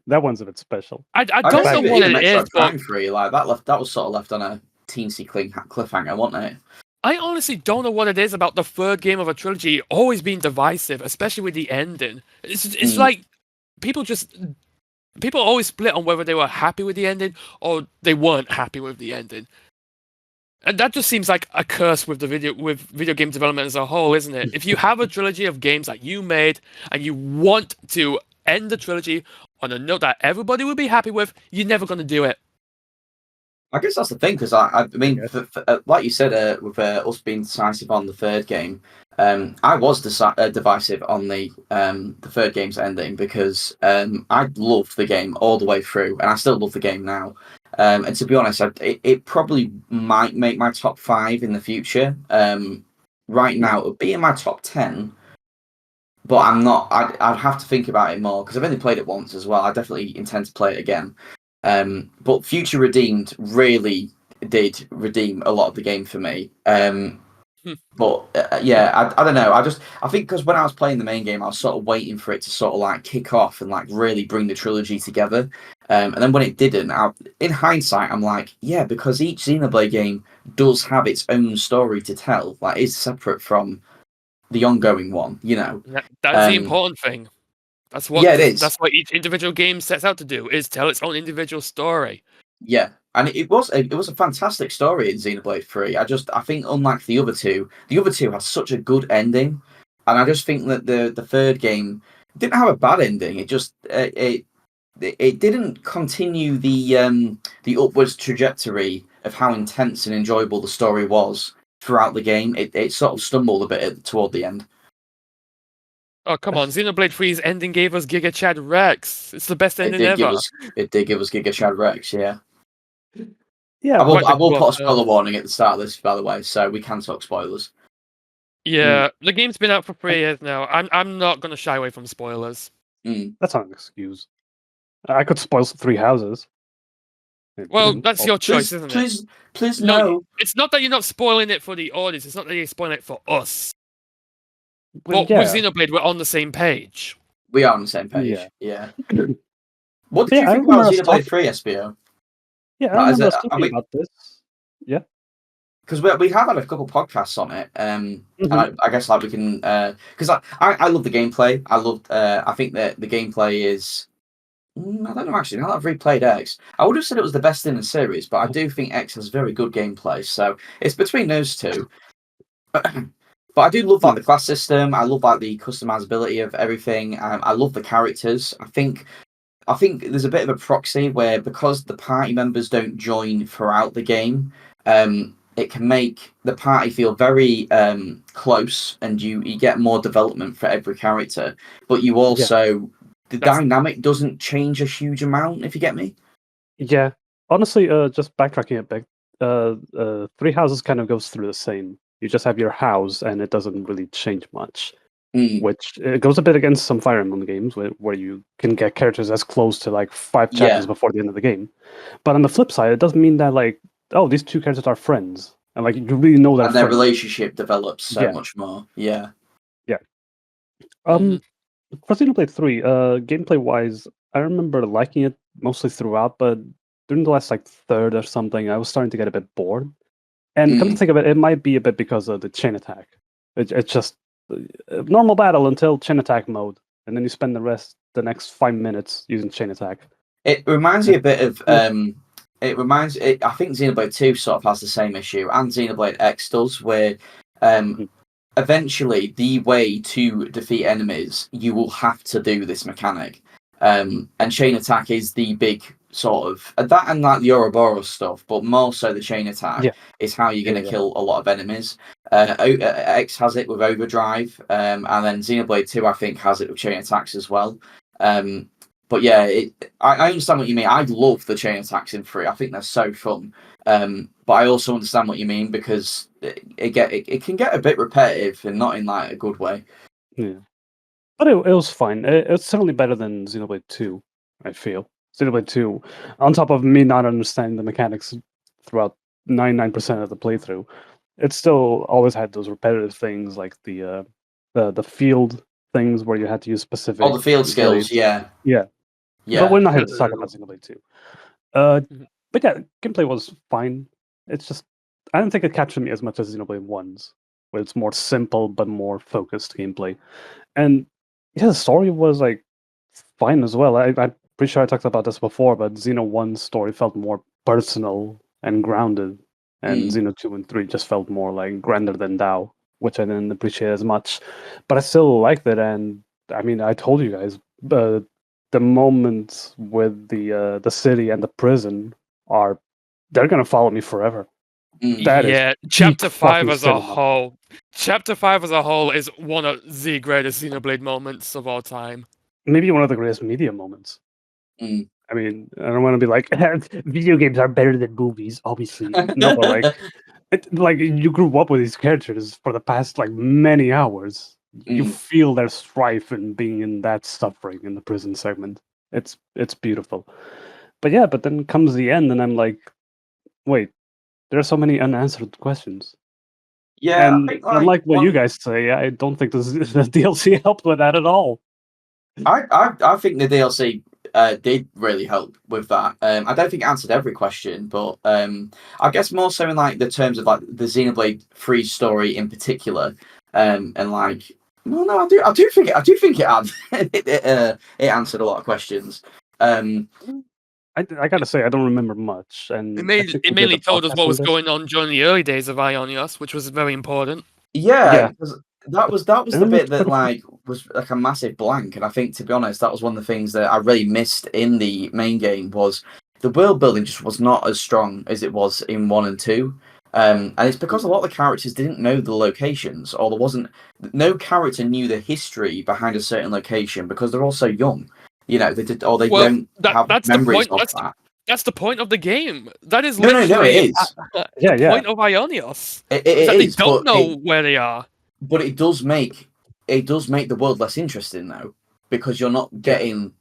That one's a bit special. I don't know what it is, but that was sort of left on a teensy cliffhanger, wasn't it? I honestly don't know what it is about the third game of a trilogy always being divisive, especially with the ending. It's like people always split on whether they were happy with the ending or they weren't happy with the ending. And that just seems like a curse with video game development as a whole, isn't it? If you have a trilogy of games that you made and you want to end the trilogy on a note that everybody would be happy with, you're never going to do it. I guess that's the thing, because I mean, guess. like you said, with us being decisive on the third game, I was divisive on the third game's ending, because I loved the game all the way through, and I still love the game now. And to be honest, it probably might make my top 5 in the future. Right now, it would be in my top 10, but I'm not. I'd have to think about it more, because I've only played it once as well. I definitely intend to play it again. But Future Redeemed really did redeem a lot of the game for me. But yeah, I don't know. I think because when I was playing the main game, I was sort of waiting for it to sort of like kick off and like really bring the trilogy together. And then when it didn't, in hindsight, I'm like, yeah, because each Xenoblade game does have its own story to tell. Like, it's separate from the ongoing one, you know. That's the important thing. That's what Yeah, it is. That's what each individual game sets out to do, is tell its own individual story. Yeah, and it was a fantastic story in Xenoblade 3. I think, unlike the other two had such a good ending, and I just think that the third game didn't have a bad ending. It just it didn't continue the upwards trajectory of how intense and enjoyable the story was throughout the game. It sort of stumbled a bit toward the end. Oh, come on. Xenoblade 3's ending gave us Giga Chad Rex. It's the best It ending did give ever. us Giga Chad Rex, yeah. Yeah, I will Quite the put a clock, spoiler warning at the start of this, by the way, so we can talk spoilers. Yeah, the game's been out for 3 years now. I'm not going to shy away from spoilers. that's not an excuse. I could spoil 3 houses. Well, that's your choice, isn't it? Please, no. It's not that you're not spoiling it for the audience. It's not that you're spoiling it for us. Well, But yeah, with Xenoblade, we're on the same page. We are on the same page. Yeah. What did Yeah, you I think about remember us Xenoblade talking. 3 SBO? Yeah, I remember us talking about this. Yeah, because we have had a couple podcasts on it, and I guess like we can, because I love the gameplay. I think that the gameplay is. I don't know actually. Now that I've replayed X, I would have said it was the best in the series, but I do think X has very good gameplay. So it's between those two. But I do love like the class system. I love like the customizability of everything. I love the characters. I think there's a bit of a proxy where, because the party members don't join throughout the game, it can make the party feel very close, and you get more development for every character. But you also the dynamic doesn't change a huge amount, if you get me. Yeah, honestly, just backtracking a bit, 3 houses kind of goes through the same. You just have your house, and it doesn't really change much. Which it goes a bit against some Fire Emblem games where you can get characters as close to like 5 chapters before the end of the game. But on the flip side, it doesn't mean that like, oh, these 2 characters are friends, and like you really know that. And their relationship develops so Yeah. much more. Yeah. Yeah. For Xenoblade 3, gameplay wise, I remember liking it mostly throughout, but during the last like third or something, I was starting to get a bit bored. And come to think of it, it might be a bit because of the chain attack. It's just normal battle until chain attack mode, and then you spend the next 5 minutes using chain attack. It reminds me a bit of I think Xenoblade 2 sort of has the same issue, and Xenoblade X does, where eventually the way to defeat enemies, you will have to do this mechanic. And chain attack is the big sort of that, and like the Ouroboros stuff, but more so the chain attack is how you're going to kill a lot of enemies. X has it with overdrive, and then Xenoblade 2 I think has it with chain attacks as well. But yeah, I understand what you mean. I love the chain attacks in 3. I think they're so fun. But I also understand what you mean, because it can get a bit repetitive, and not in like a good way. Yeah. But it was fine. It's certainly better than Xenoblade 2, I feel. Xenoblade 2, on top of me not understanding the mechanics throughout 99% of the playthrough, it still always had those repetitive things like the field things where you had to use specific. Oh, the field skills, yeah. Yeah. But we're not here to talk about Xenoblade 2. But yeah, gameplay was fine. It's just, I don't think it captured me as much as Xenoblade 1's, where it's more simple but more focused gameplay. And yeah, the story was like fine as well. I'm pretty sure I talked about this before, but Xeno 1's story felt more personal and grounded. and Xeno 2 and 3 just felt more like grander than Thou, which I didn't appreciate as much. But I still liked it, and I mean, I told you guys, the moments with the city and the prison they're gonna follow me forever. That is Yeah, peak Chapter 5 fucking as a cinema. whole. Chapter 5 as a whole is one of the greatest Xenoblade moments of all time. Maybe one of the greatest media moments. Mm. I mean, I don't want to be like video games are better than movies, obviously. No, but like you grew up with these characters for the past like many hours. You feel their strife and being in that suffering in the prison segment. It's beautiful. But yeah, but then comes the end, and I'm like, wait, there are so many unanswered questions. Yeah, I And think like unlike what you guys say, I don't think this the DLC helped with that at all. I think the DLC did really help with that. I don't think it answered every question, but I guess more so in like the terms of like the Xenoblade 3 story in particular, and like well, no, I do think it had it answered a lot of questions. I gotta say, I don't remember much, and I think It we did a mainly told us podcast what on was this. going on during the early days of Ionios, which was very important. Yeah, Yeah. because that was the And bit that like was like a massive blank, and I think to be honest, that was one of the things that I really missed in the main game was the world building just was not as strong as it was in 1 and 2. And it's because a lot of the characters didn't know the locations, or there wasn't no character knew the history behind a certain location because they're all so young. You know, they did, or they Well, don't have that's the memories point. of that. That's the point of the game. That is No, it literally is. the yeah. point of Ionios. It Is that they is, don't know where they are. but it does make the world less interesting though, because you're not getting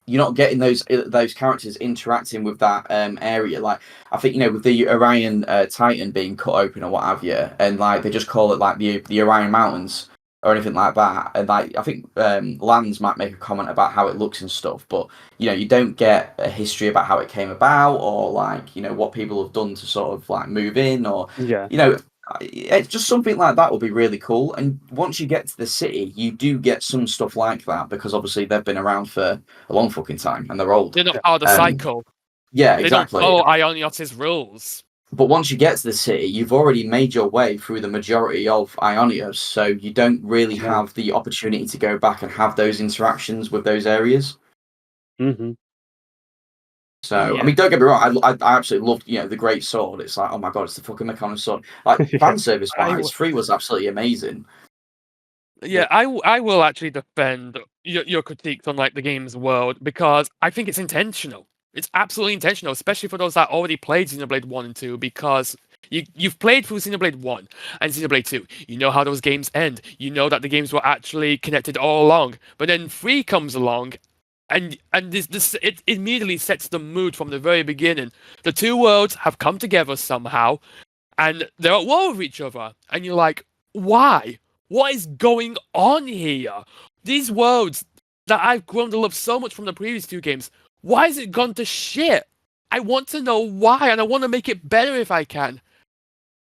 those characters interacting with that area. Like I think with the Orion Titan being cut open or what have you, and like they just call it like the Orion Mountains or anything like that. And like I think Lands might make a comment about how it looks and stuff, but you don't get a history about how it came about or like what people have done to sort of like move in or Yeah. it's just something like that would be really cool. And once you get to the city, you do get some stuff like that because obviously they've been around for a long fucking time and they're old. They're not part of the cycle. Yeah, They don't exactly. follow Ionios' rules. But once you get to the city, you've already made your way through the majority of Ionios, so you don't really Yeah. have the opportunity to go back and have those interactions with those areas. Mm-hmm. So, Yeah. I mean, don't get me wrong, I absolutely loved, the Great Sword. It's like, oh my god, it's the fucking Mechanic's sword. Like, Yeah. fan service I wise, 3 was absolutely amazing. Yeah, I will actually defend your critiques on like the game's world because I think it's intentional. It's absolutely intentional, especially for those that already played Xenoblade 1 and 2, because you've played through Xenoblade 1 and Xenoblade 2. You know how those games end. You know that the games were actually connected all along. But then 3 comes along and this it immediately sets the mood from the very beginning. The two worlds have come together somehow and they're at war with each other. And you're like, why? What is going on here? These worlds that I've grown to love so much from the previous two games, why has it gone to shit? I want to know why, and I want to make it better if I can.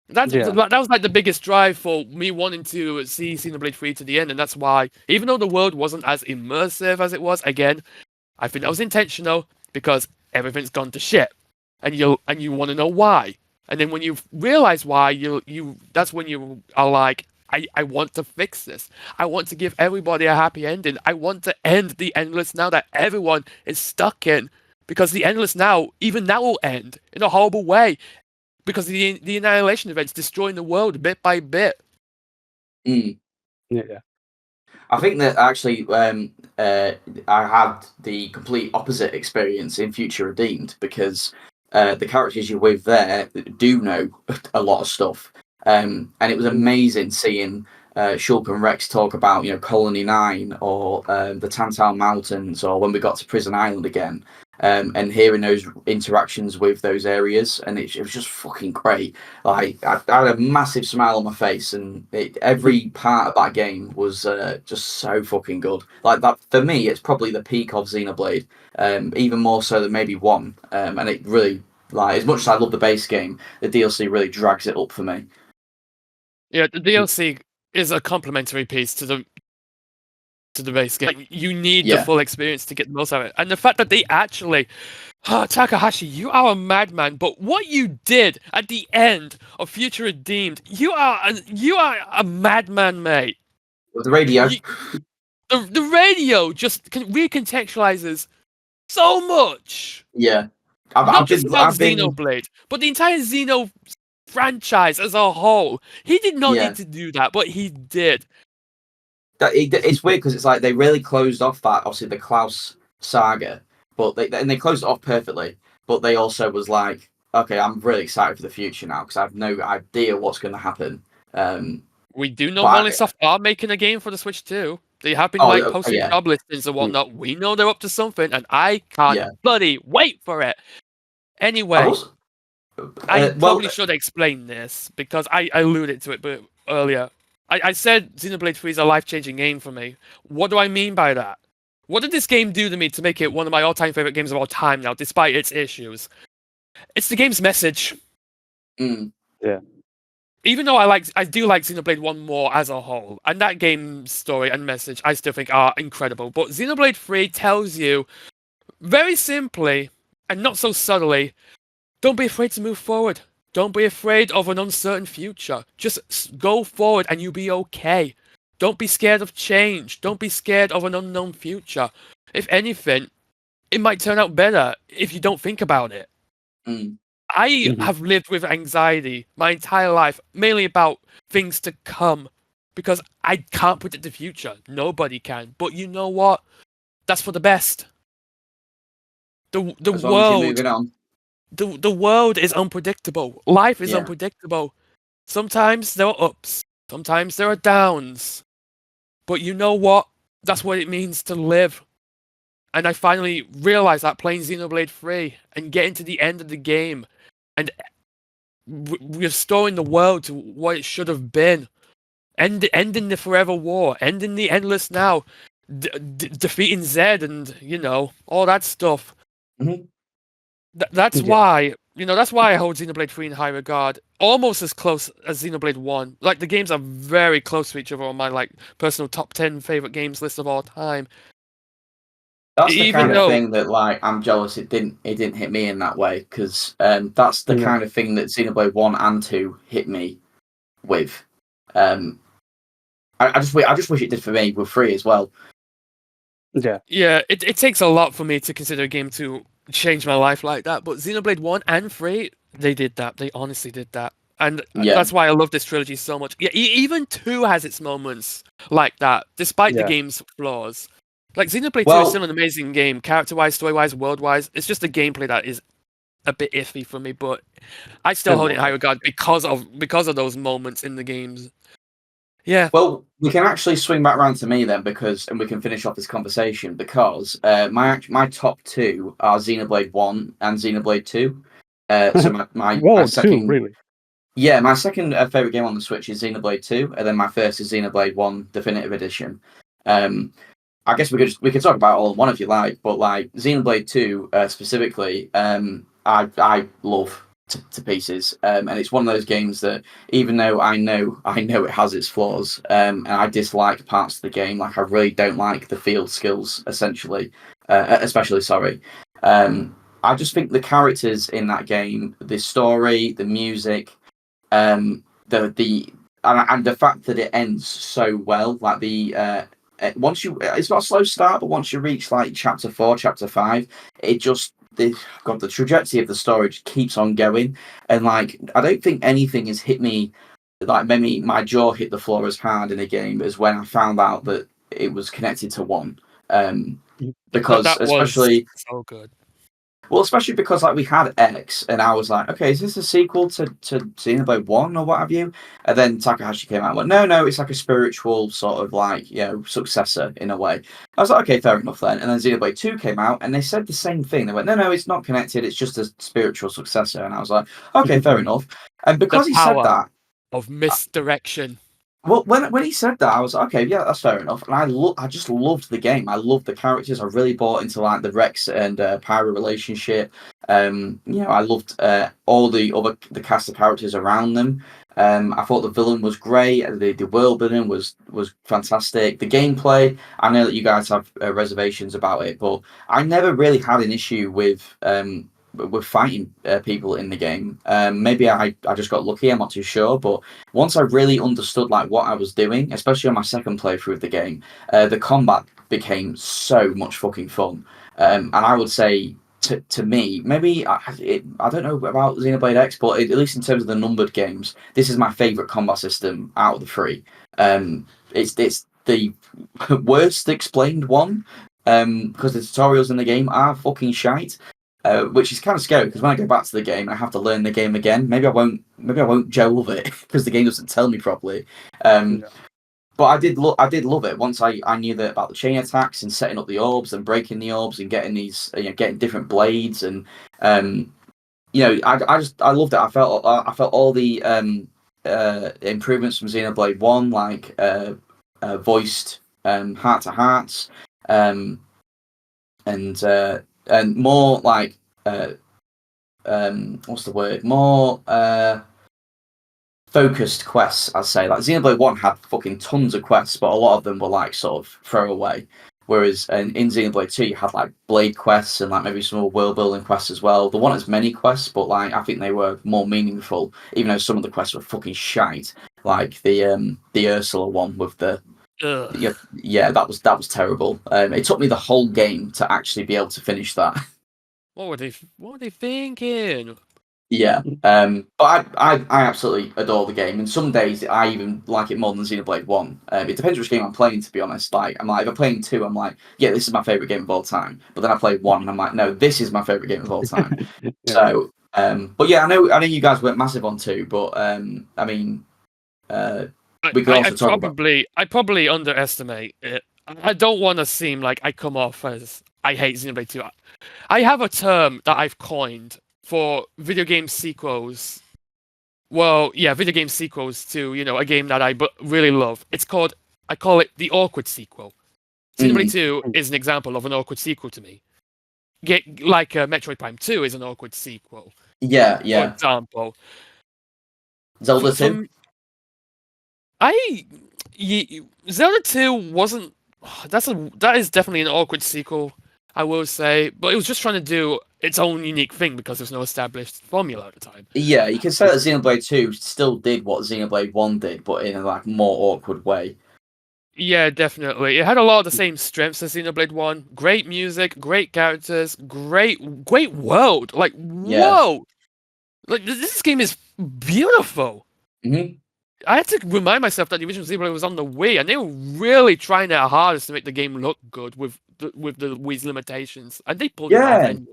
That was like the biggest drive for me wanting to see Xenoblade 3 to the end, and that's why, even though the world wasn't as immersive as it was, again, I think that was intentional because everything's gone to shit, and you want to know why. And then when you realize why, that's when you are like, I want to fix this. I want to give everybody a happy ending. I want to end the endless now that everyone is stuck in. Because the endless now, even now, will end in a horrible way. Because the annihilation event's destroying the world bit by bit. Mm. Yeah. I think that actually I had the complete opposite experience in Future Redeemed because the characters you're with there do know a lot of stuff. And it was amazing seeing Shulk and Rex talk about, Colony 9 or the Tantal Mountains or when we got to Prison Island again. And hearing those interactions with those areas, and it was just fucking great. Like I had a massive smile on my face, and every part of that game was just so fucking good. Like that for me, it's probably the peak of Xenoblade, even more so than maybe 1. And it really, like, as much as I love the base game, the DLC really drags it up for me. Yeah, the DLC is a complementary piece to to the base game. Like, you need the Yeah. full experience to get the most out of it. And the fact that they actually, Takahashi, you are a madman. But what you did at the end of Future Redeemed, you are a madman, mate. With the radio. The radio just recontextualizes so much. Yeah. Not just about I've been, Xenoblade, but the entire Xeno franchise as a whole. He did not Yeah. need to do that, but he did. It's weird because it's like they really closed off that, obviously, the Klaus saga, but they closed it off perfectly. But they also was like, okay, I'm really excited for the future now because I have no idea what's going to happen. We do know but Mollysoft are making a game for the Switch too. They have been like posting yeah. job listings and whatnot. We know they're up to something, and I can't Yeah. bloody wait for it. Anyway, I probably should explain this because I alluded to it earlier. I said Xenoblade 3 is a life-changing game for me. What do I mean by that? What did this game do to me to make it one of my all-time favorite games of all time now, despite its issues? It's the game's message. Yeah. Even though I do like Xenoblade 1 more as a whole, and that game's story and message I still think are incredible. But Xenoblade 3 tells you very simply and not so subtly, don't be afraid to move forward. Don't be afraid of an uncertain future. Just go forward and you'll be okay. Don't be scared of change. Don't be scared of an unknown future. If anything, it might turn out better if you don't think about it. I have lived with anxiety my entire life, mainly about things to come, because I can't predict the future. Nobody can. But you know what? That's for the best. The as long as world. you're moving on. The world is unpredictable. Life is Yeah. unpredictable. Sometimes there are ups. Sometimes there are downs. But you know what? That's what it means to live. And I finally realized that playing Xenoblade 3 and getting to the end of the game and restoring the world to what it should have been. Ending the forever war. Ending the endless now. Defeating Zed and, all that stuff. That's why, that's why I hold Xenoblade 3 in high regard. Almost as close as Xenoblade 1. Like, the games are very close to each other on my, personal top 10 favorite games list of all time. That's the kind of thing that, I'm jealous it didn't hit me in that way, because that's the kind of thing that Xenoblade 1 and 2 hit me with. I just wish it did for me with 3 as well. Yeah, it takes a lot for me to consider a game to change my life like that, but Xenoblade 1 and 3, they did that. They honestly did that. And that's why I love this trilogy so much. Yeah, even 2 has its moments like that, despite the game's flaws. Like, Xenoblade 2 is still an amazing game, character-wise, story-wise, world-wise. It's just the gameplay that is a bit iffy for me, but I still hold it in high regard because of those moments in the games. Yeah. Well, we can actually swing back around to me then, and we can finish off this conversation, because my top 2 are Xenoblade 1 and Xenoblade 2. So my second, 2, really? Yeah, my second favorite game on the Switch is Xenoblade 2, and then my first is Xenoblade 1 Definitive Edition. I guess we could talk about all one if you like, but Xenoblade 2 specifically, I love to pieces, and it's one of those games that, even though I know it has its flaws, and I dislike parts of the game, I really don't like the field skills, especially. I just think the characters in that game, the story, the music, and the fact that it ends so well, it's not a slow start, but once you reach chapter 4, chapter 5, it just the trajectory of the story just keeps on going, and I don't think anything has hit me made me my jaw hit the floor as hard in a game as when I found out that it was connected to 1, because that especially was so good. Well, especially because we had X, and I was like, okay, is this a sequel to Xenoblade 1 or what have you? And then Takahashi came out and went, no, it's a spiritual sort of successor in a way. I was like, okay, fair enough then. And then Xenoblade 2 came out, and they said the same thing. They went, no, it's not connected, it's just a spiritual successor. And I was like, okay, fair enough. And because he said that, of misdirection. Well, when he said that, I was like, okay, yeah, that's fair enough. And I just loved the game. I loved the characters. I really bought into like the Rex and Pyro relationship. I loved all the cast of characters around them. I thought the villain was great. The world building was fantastic. The gameplay. I know that you guys have reservations about it, but I never really had an issue with fighting people in the game. Maybe I just got lucky. I'm not too sure, but once I really understood like what I was doing, especially on my second playthrough of the game, the combat became so much fucking fun. And I would say to me, maybe I don't know about Xenoblade X, but at least in terms of the numbered games, this is my favorite combat system out of the three. It's the worst explained one because the tutorials in the game are fucking shite. Which is kind of scary because when I go back to the game, I have to learn the game again. Maybe I won't gel with it because the game doesn't tell me properly. Yeah. But I did love it once I knew that about the chain attacks and setting up the orbs and breaking the orbs and getting these getting different blades and I loved it. I felt all the improvements from Xenoblade 1 like voiced heart to hearts and more like what's the word? More focused quests, I'd say. Like Xenoblade 1 had fucking tons of quests, but a lot of them were like sort of throwaway. Whereas in Xenoblade 2 you had like blade quests and like maybe some more world building quests as well. There weren't as many quests, but like I think they were more meaningful, even though some of the quests were fucking shite. Like the Ursula one with the that was terrible. It took me the whole game to actually be able to finish that. What were they thinking? Yeah, but I absolutely adore the game, and some days I even like it more than Xenoblade 1. It depends which game I'm playing, to be honest. Like, I'm like, if I'm playing 2, I'm like, yeah, this is my favorite game of all time. But then I play 1, and I'm like, no, this is my favorite game of all time. Yeah. So, but yeah, I know you guys weren't massive on 2, but I mean, we could also talk about. I probably underestimate it. I don't want to seem like I come off as I hate Xenoblade 2. I have a term that I've coined for video game sequels. Well, yeah, video game sequels to a game that I really love. I call it the awkward sequel. Xenoblade 2 is an example of an awkward sequel to me. Like Metroid Prime 2 is an awkward sequel. Yeah. For example, Zelda 2. Zelda 2 wasn't. That is definitely an awkward sequel, I will say, but it was just trying to do its own unique thing because there's no established formula at the time. Yeah, you can say that Xenoblade 2 still did what Xenoblade 1 did, but in a like more awkward way. Yeah, definitely. It had a lot of the same strengths as Xenoblade 1. Great music, great characters, great world. Like, whoa! Like, this game is beautiful. Mm-hmm. I had to remind myself that the original Xenoblade was on the Wii, and they were really trying their hardest to make the game look good with the Wii's limitations, and they pulled it off anyway.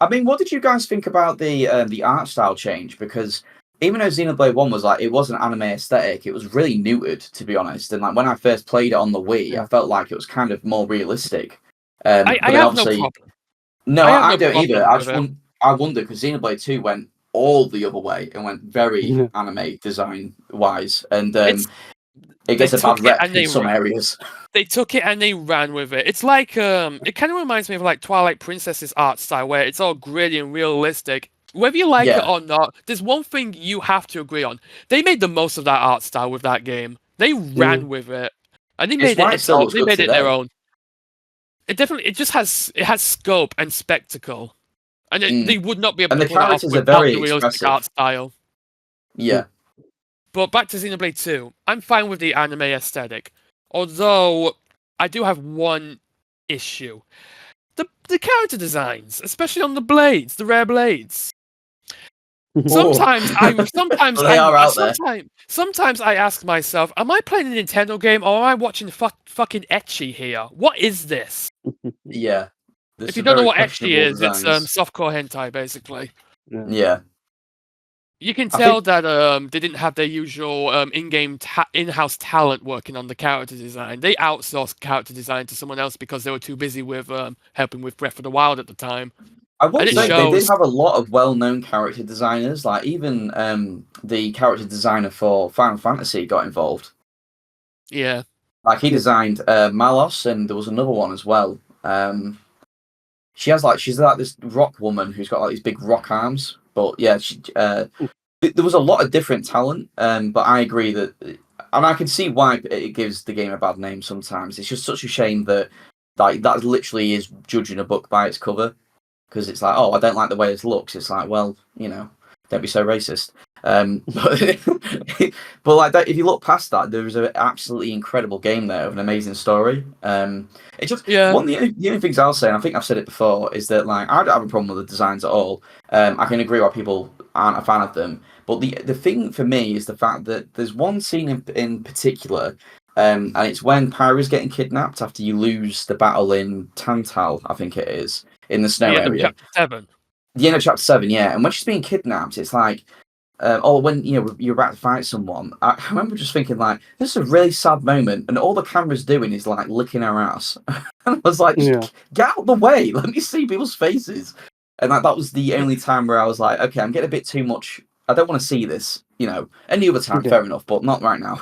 I mean, what did you guys think about the art style change? Because even though Xenoblade 1 was like, it was an anime aesthetic, it was really neutered, to be honest. And like when I first played it on the Wii, I felt like it was kind of more realistic. I have no problem. No, I don't either. I wonder because Xenoblade 2 went all the other way and went very anime design wise, and it gets a bad rep in some areas. They took it and they ran with it. It's like it kind of reminds me of like Twilight Princess's art style, where it's all gritty and realistic. Whether you like it or not, there's one thing you have to agree on: they made the most of that art style with that game. They ran with it, and they made it their own. It just has scope and spectacle, and they would not be able to pull that off without the realistic art style. Yeah. But back to Xenoblade 2, I'm fine with the anime aesthetic. Although, I do have one issue. The character designs, especially on the blades, the rare blades. Sometimes I ask myself, am I playing a Nintendo game or am I watching fucking ecchi here? What is this? Yeah. If you don't know what ecchi is, it's softcore hentai, basically. Yeah. You can tell that they didn't have their usual in-house talent working on the character design. They outsourced character design to someone else because they were too busy with helping with Breath of the Wild at the time. I would say they did have a lot of well-known character designers. Like even the character designer for Final Fantasy got involved. Yeah. Like he designed Malos, and there was another one as well. She's like this rock woman who's got like these big rock arms. But yeah, there was a lot of different talent. But I agree that, and I can see why it gives the game a bad name sometimes. It's just such a shame that like that literally is judging a book by its cover, because it's like, oh, I don't like the way this looks. It's like, well, don't be so racist. But like that, if you look past that, there was an absolutely incredible game there with an amazing story. It's just one of the only things I'll say, and I think I've said it before, is that like I don't have a problem with the designs at all. I can agree why people aren't a fan of them, but the thing for me is the fact that there's one scene in particular, and it's when Pyra's getting kidnapped after you lose the battle in Tantal, I think it is, in the snow area. Chapter 7. The end of chapter 7, yeah. And when she's being kidnapped, it's like, when you're about to fight someone. I remember just thinking like, this is a really sad moment, and all the camera's doing is like licking her ass. And I was like, just get out of the way, let me see people's faces. And that was the only time where I was like, okay, I'm getting a bit too much. I don't want to see this. Any other time, fair enough, but not right now.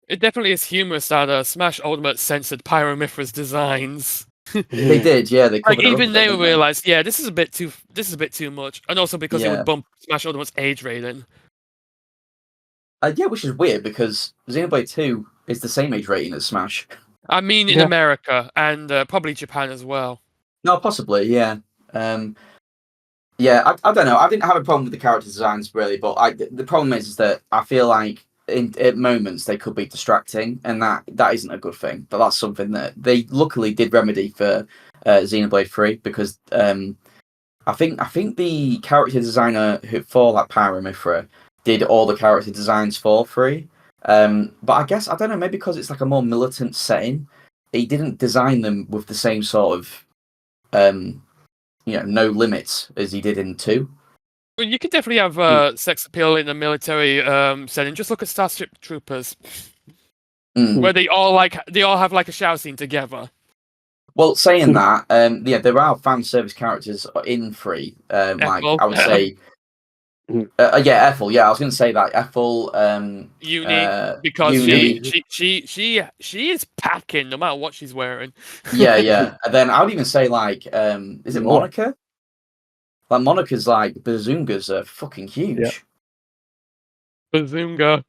It definitely is humorous that Smash Ultimate censored Pyromithra's designs. They did, yeah. They like even they realized, this is a bit too much, and also because it would bump Smash Ultimate's age rating. Yeah, which is weird because Xenoblade 2 is the same age rating as Smash. I mean, in America and probably Japan as well. No, possibly, yeah. Yeah, I don't know. I didn't have a problem with the character designs really, but the problem is that I feel like at moments they could be distracting, and that isn't a good thing. But that's something that they luckily did remedy for Xenoblade 3, because I think the character designer for like Pyromithra did all the character designs for 3. But I guess, I don't know, maybe because it's like a more militant setting, he didn't design them with the same sort of no limits as he did in 2. Well, you could definitely have sex appeal in a military setting. Just look at Starship Troopers, where they all have like a shower scene together. Well, saying that, there are fan service characters in 3. Like I would say, Ethel. Yeah, I was going to say that Ethel. Uni, because Uni. she is packing no matter what she's wearing. Yeah. And then I would even say like, is it Monica? Like Monica's like bazungas are fucking huge. Yeah. Bazunga.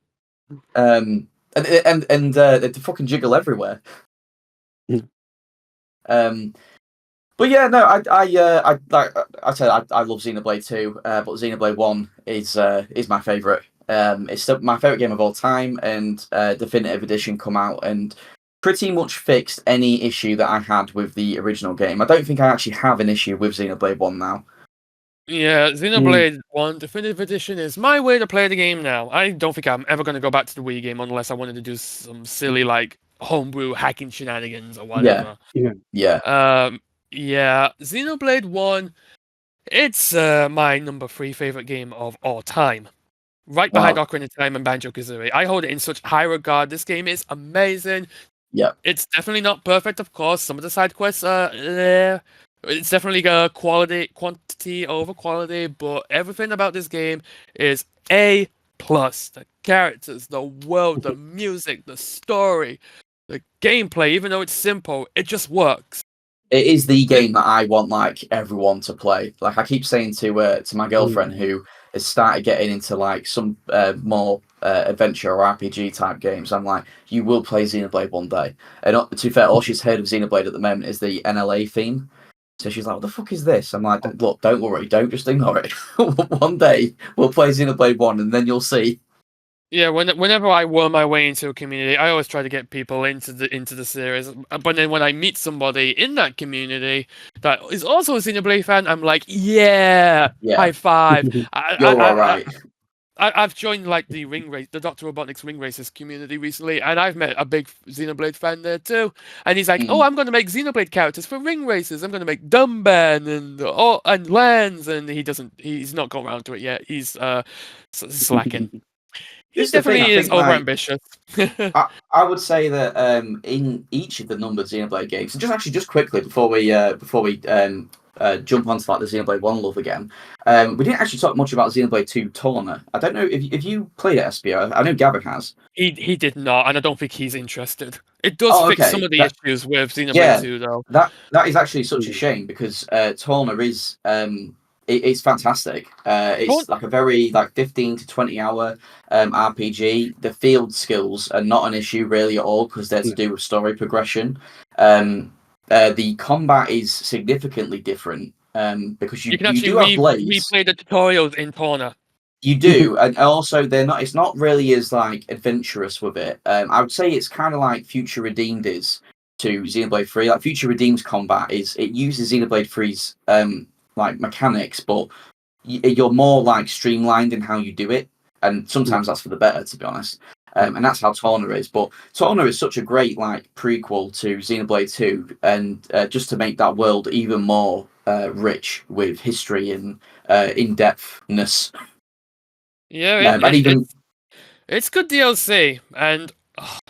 And they fucking jiggle everywhere. But yeah, no, I said I love Xenoblade 2, but Xenoblade 1 is my favourite. It's still my favourite game of all time, and Definitive Edition come out and pretty much fixed any issue that I had with the original game. I don't think I actually have an issue with Xenoblade 1 now. Yeah, Xenoblade 1 Definitive Edition is my way to play the game now. I don't think I'm ever going to go back to the Wii game unless I wanted to do some silly like homebrew hacking shenanigans or whatever. Yeah. Xenoblade 1, it's my number 3 favorite game of all time. Right behind Ocarina of Time and Banjo-Kazooie. I hold it in such high regard. This game is amazing. Yeah. It's definitely not perfect, of course. Some of the side quests are it's definitely quantity over quality, but everything about this game is A+. The characters, the world, the music, the story, the gameplay, even though it's simple, it just works. It is the game that I want like everyone to play. Like I keep saying to my girlfriend who has started getting into like some more adventure or RPG type games, I'm like, you will play Xenoblade one day. And to be fair, all she's heard of Xenoblade at the moment is the NLA theme. So she's like, what the fuck is this? I'm like, look, don't worry, don't just ignore it. One day we'll play Xenoblade 1 and then you'll see. Yeah, whenever I worm my way into a community, I always try to get people into the series. But then when I meet somebody in that community that is also a Xenoblade fan, I'm like, yeah. High five. You're all right. I've joined like the Dr. Robotnik's Ring Racers community recently, and I've met a big Xenoblade fan there too. And he's like, "Oh, I'm going to make Xenoblade characters for Ring Racers. I'm going to make Dumban and Lance," and he's not got around to it yet. He's slacking. He definitely is overambitious. I would say that in each of the numbered Xenoblade games, and just quickly before we jump onto like the Xenoblade 1 love again. We didn't actually talk much about Xenoblade 2 Torna. I don't know if you played it, SBO. I know Gavin has. He did not, and I don't think he's interested. It does Oh, fix okay. some of the issues with Xenoblade Yeah. 2, though. That is actually such a shame because Torna is it's fantastic. It's like a very 15 to 20 hour RPG. The field skills are not an issue really at all because they're to do with story progression. The combat is significantly different because You can you actually do have blades. replay the tutorials in Torna. You do, and also they're not. It's not really as like adventurous with it. I would say it's kind of like Future Redeemed is to Xenoblade 3. Like Future Redeemed's combat it uses Xenoblade 3's like mechanics, but you're more like streamlined in how you do it, and sometimes that's for the better, to be honest. And that's how Torna is. But Torna is such a great like prequel to Xenoblade 2, and just to make that world even more rich with history and in-depthness. Yeah, And even it's good DLC, and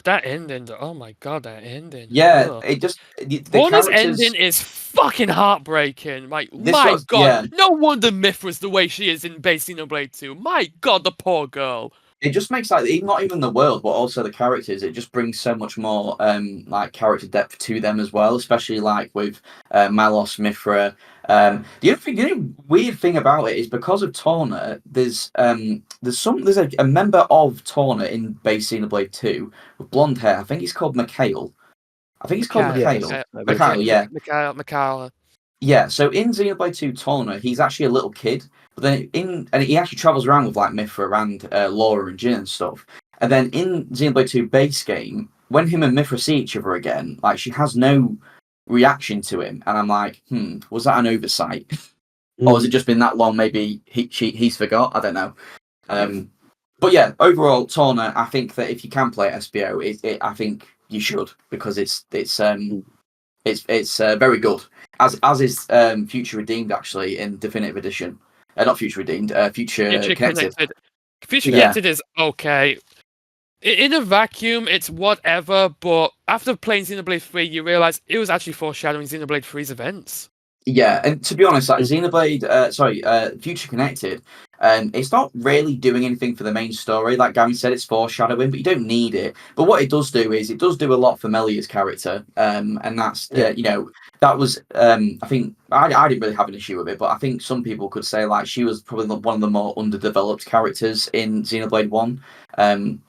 that ending. Oh my god, that ending. yeah, Ugh. it just the Torna's characters. ending is fucking heartbreaking. Like, This my was- god, yeah. no wonder Myth was the way she is in base Xenoblade 2. My god, the poor girl. It just makes like not even the world, but also the characters. It just brings so much more like character depth to them as well, especially like with Malos, Mithra. The only weird thing about it is because of Torna, there's a member of Torna in base Xenoblade 2 with blonde hair. I think he's called Mikhail. I think he's called Mikhail. Mikhail. Mikhail, yeah. Mikhail. Yeah, so in Xenoblade 2 Torna, he's actually a little kid, but then and he actually travels around with like Mithra and Laura and Jin and stuff. And then in Xenoblade 2 base game, when him and Mithra see each other again, like she has no reaction to him, and I'm like, was that an oversight, or has it just been that long? Maybe he's forgot. I don't know. But yeah, overall, Torna, I think that if you can play SBO, I think you should because it's very good. As is Future Redeemed actually in Definitive Edition. Not Future Redeemed, Future Connected. Future Connected is okay. In a vacuum, it's whatever, but after playing Xenoblade 3, you realise it was actually foreshadowing Xenoblade 3's events. Yeah, and to be honest, like Xenoblade, Future Connected, it's not really doing anything for the main story. Like Gavin said, it's foreshadowing, but you don't need it. But what it does do is it does do a lot for Melia's character, and that's that was I think I didn't really have an issue with it, but I think some people could say like she was probably one of the more underdeveloped characters in Xenoblade 1.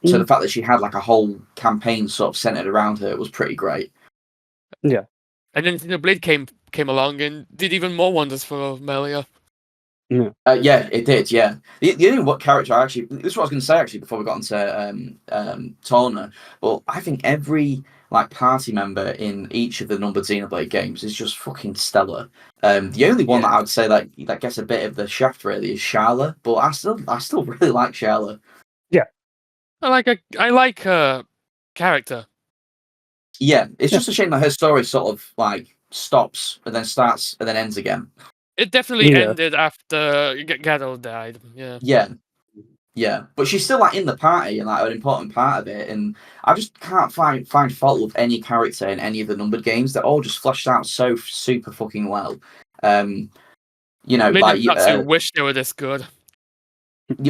So the fact that she had like a whole campaign sort of centered around her was pretty great. Yeah. And then Xenoblade came along and did even more wonders for Melia. Yeah, it did. Yeah, the only what character this is what I was going to say actually before we got into Torna, but I think every like party member in each of the numbered Xenoblade games is just fucking stellar. The only one that I would say that gets a bit of the shaft really is Sharla, but I still really like Sharla. Yeah, I like her character. Yeah, it's just a shame that her story sort of like stops and then starts and then ends again. It definitely ended after Gaddle died. Yeah, but she's still like in the party and like an important part of it. And I just can't find fault with any character in any of the numbered games. They're all just fleshed out so super fucking well. Natsu wish they were this good.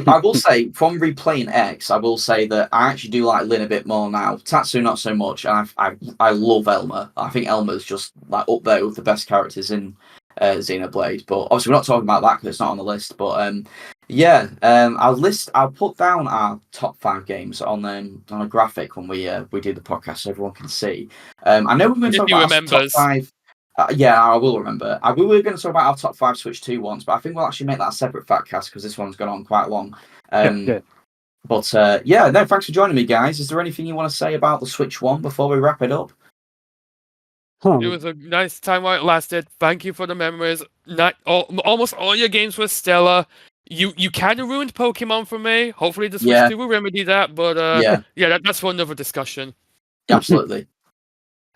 I will say, from replaying X, I will say that I actually do like Lyn a bit more now. Tatsu not so much. And I love Elma. I think Elma's just like up there with the best characters in Xenoblade. But obviously we're not talking about that because it's not on the list. But I'll put down our top 5 games on a graphic when we do the podcast so everyone can see. I know we're going to talk about our top 5. I will remember. We were going to talk about our top 5 Switch 2 ones, but I think we'll actually make that a separate PHATcast because this one's gone on quite long. But thanks for joining me, guys. Is there anything you want to say about the Switch 1 before we wrap it up? It was a nice time while it lasted. Thank you for the memories. Almost all your games were stellar. You kind of ruined Pokemon for me. Hopefully the Switch 2 will remedy that. But that's for another discussion. Absolutely.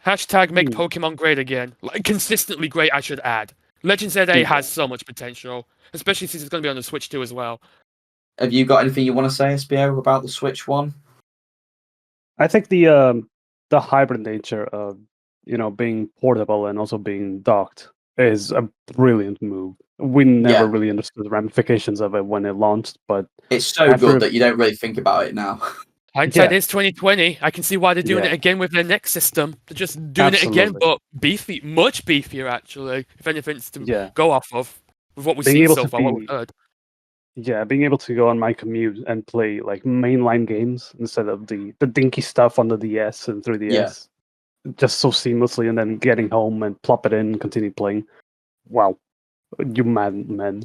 Hashtag make Pokemon great again. Like, consistently great, I should add. Legends ZA has so much potential, especially since it's going to be on the Switch 2 as well. Have you got anything you want to say, SBO, about the Switch 1? I think the hybrid nature of being portable and also being docked is a brilliant move. We never Yeah. really understood the ramifications of it when it launched, but It's so after good that you don't really think about it now. Hindsight Yeah. is 2020. I can see why they're doing Yeah. it again with their next system. They're just doing it again, Absolutely. but beefy, much beefier actually. If anything's to Yeah. go off of with what we've Being seen able so to far, what we've be heard. Yeah, being able to go on my commute and play like mainline games instead of the dinky stuff on the DS and 3DS, just so seamlessly, and then getting home and plop it in, and continue playing. Wow, you mad man.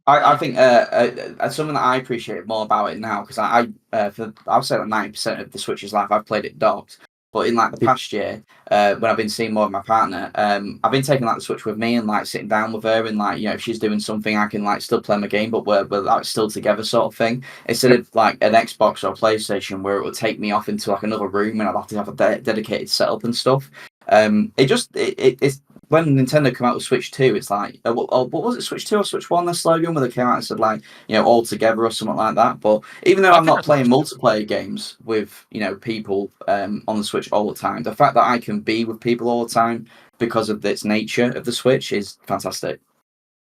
I think something that I appreciate more about it now, because I'll say like 90% of the Switch's life I've played it docked, but in like the past year, when I've been seeing more of my partner, I've been taking like the Switch with me and like sitting down with her, and like, you know, if she's doing something, I can like still play my game, but we're like still together sort of thing, instead of like an Xbox or PlayStation where it would take me off into like another room and I'd have to have a dedicated setup and stuff. It's when Nintendo came out with Switch 2, it's like, what was it, Switch 2 or Switch 1, their slogan, where they came out and said, like, you know, all together or something like that. But even though I I'm think not that's playing Switch 2. multiplayer games with, you know, people on the Switch all the time, the fact that I can be with people all the time because of its nature of the Switch is fantastic.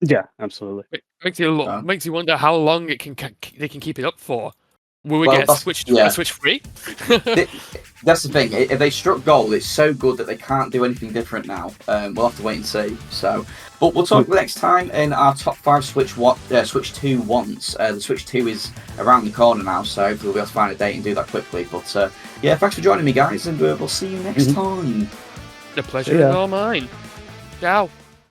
Yeah, absolutely. It makes you wonder how long they can keep it up for. Will we Well, get a yeah. Switch 3? That's the thing. If they struck gold, it's so good that they can't do anything different now. We'll have to wait and see. So, but we'll talk next time in our top 5 Switch 2 wants. The Switch 2 is around the corner now, so hopefully we'll be able to find a date and do that quickly. But yeah, thanks for joining me, guys, and we'll see you next time. The pleasure is all mine. Ciao.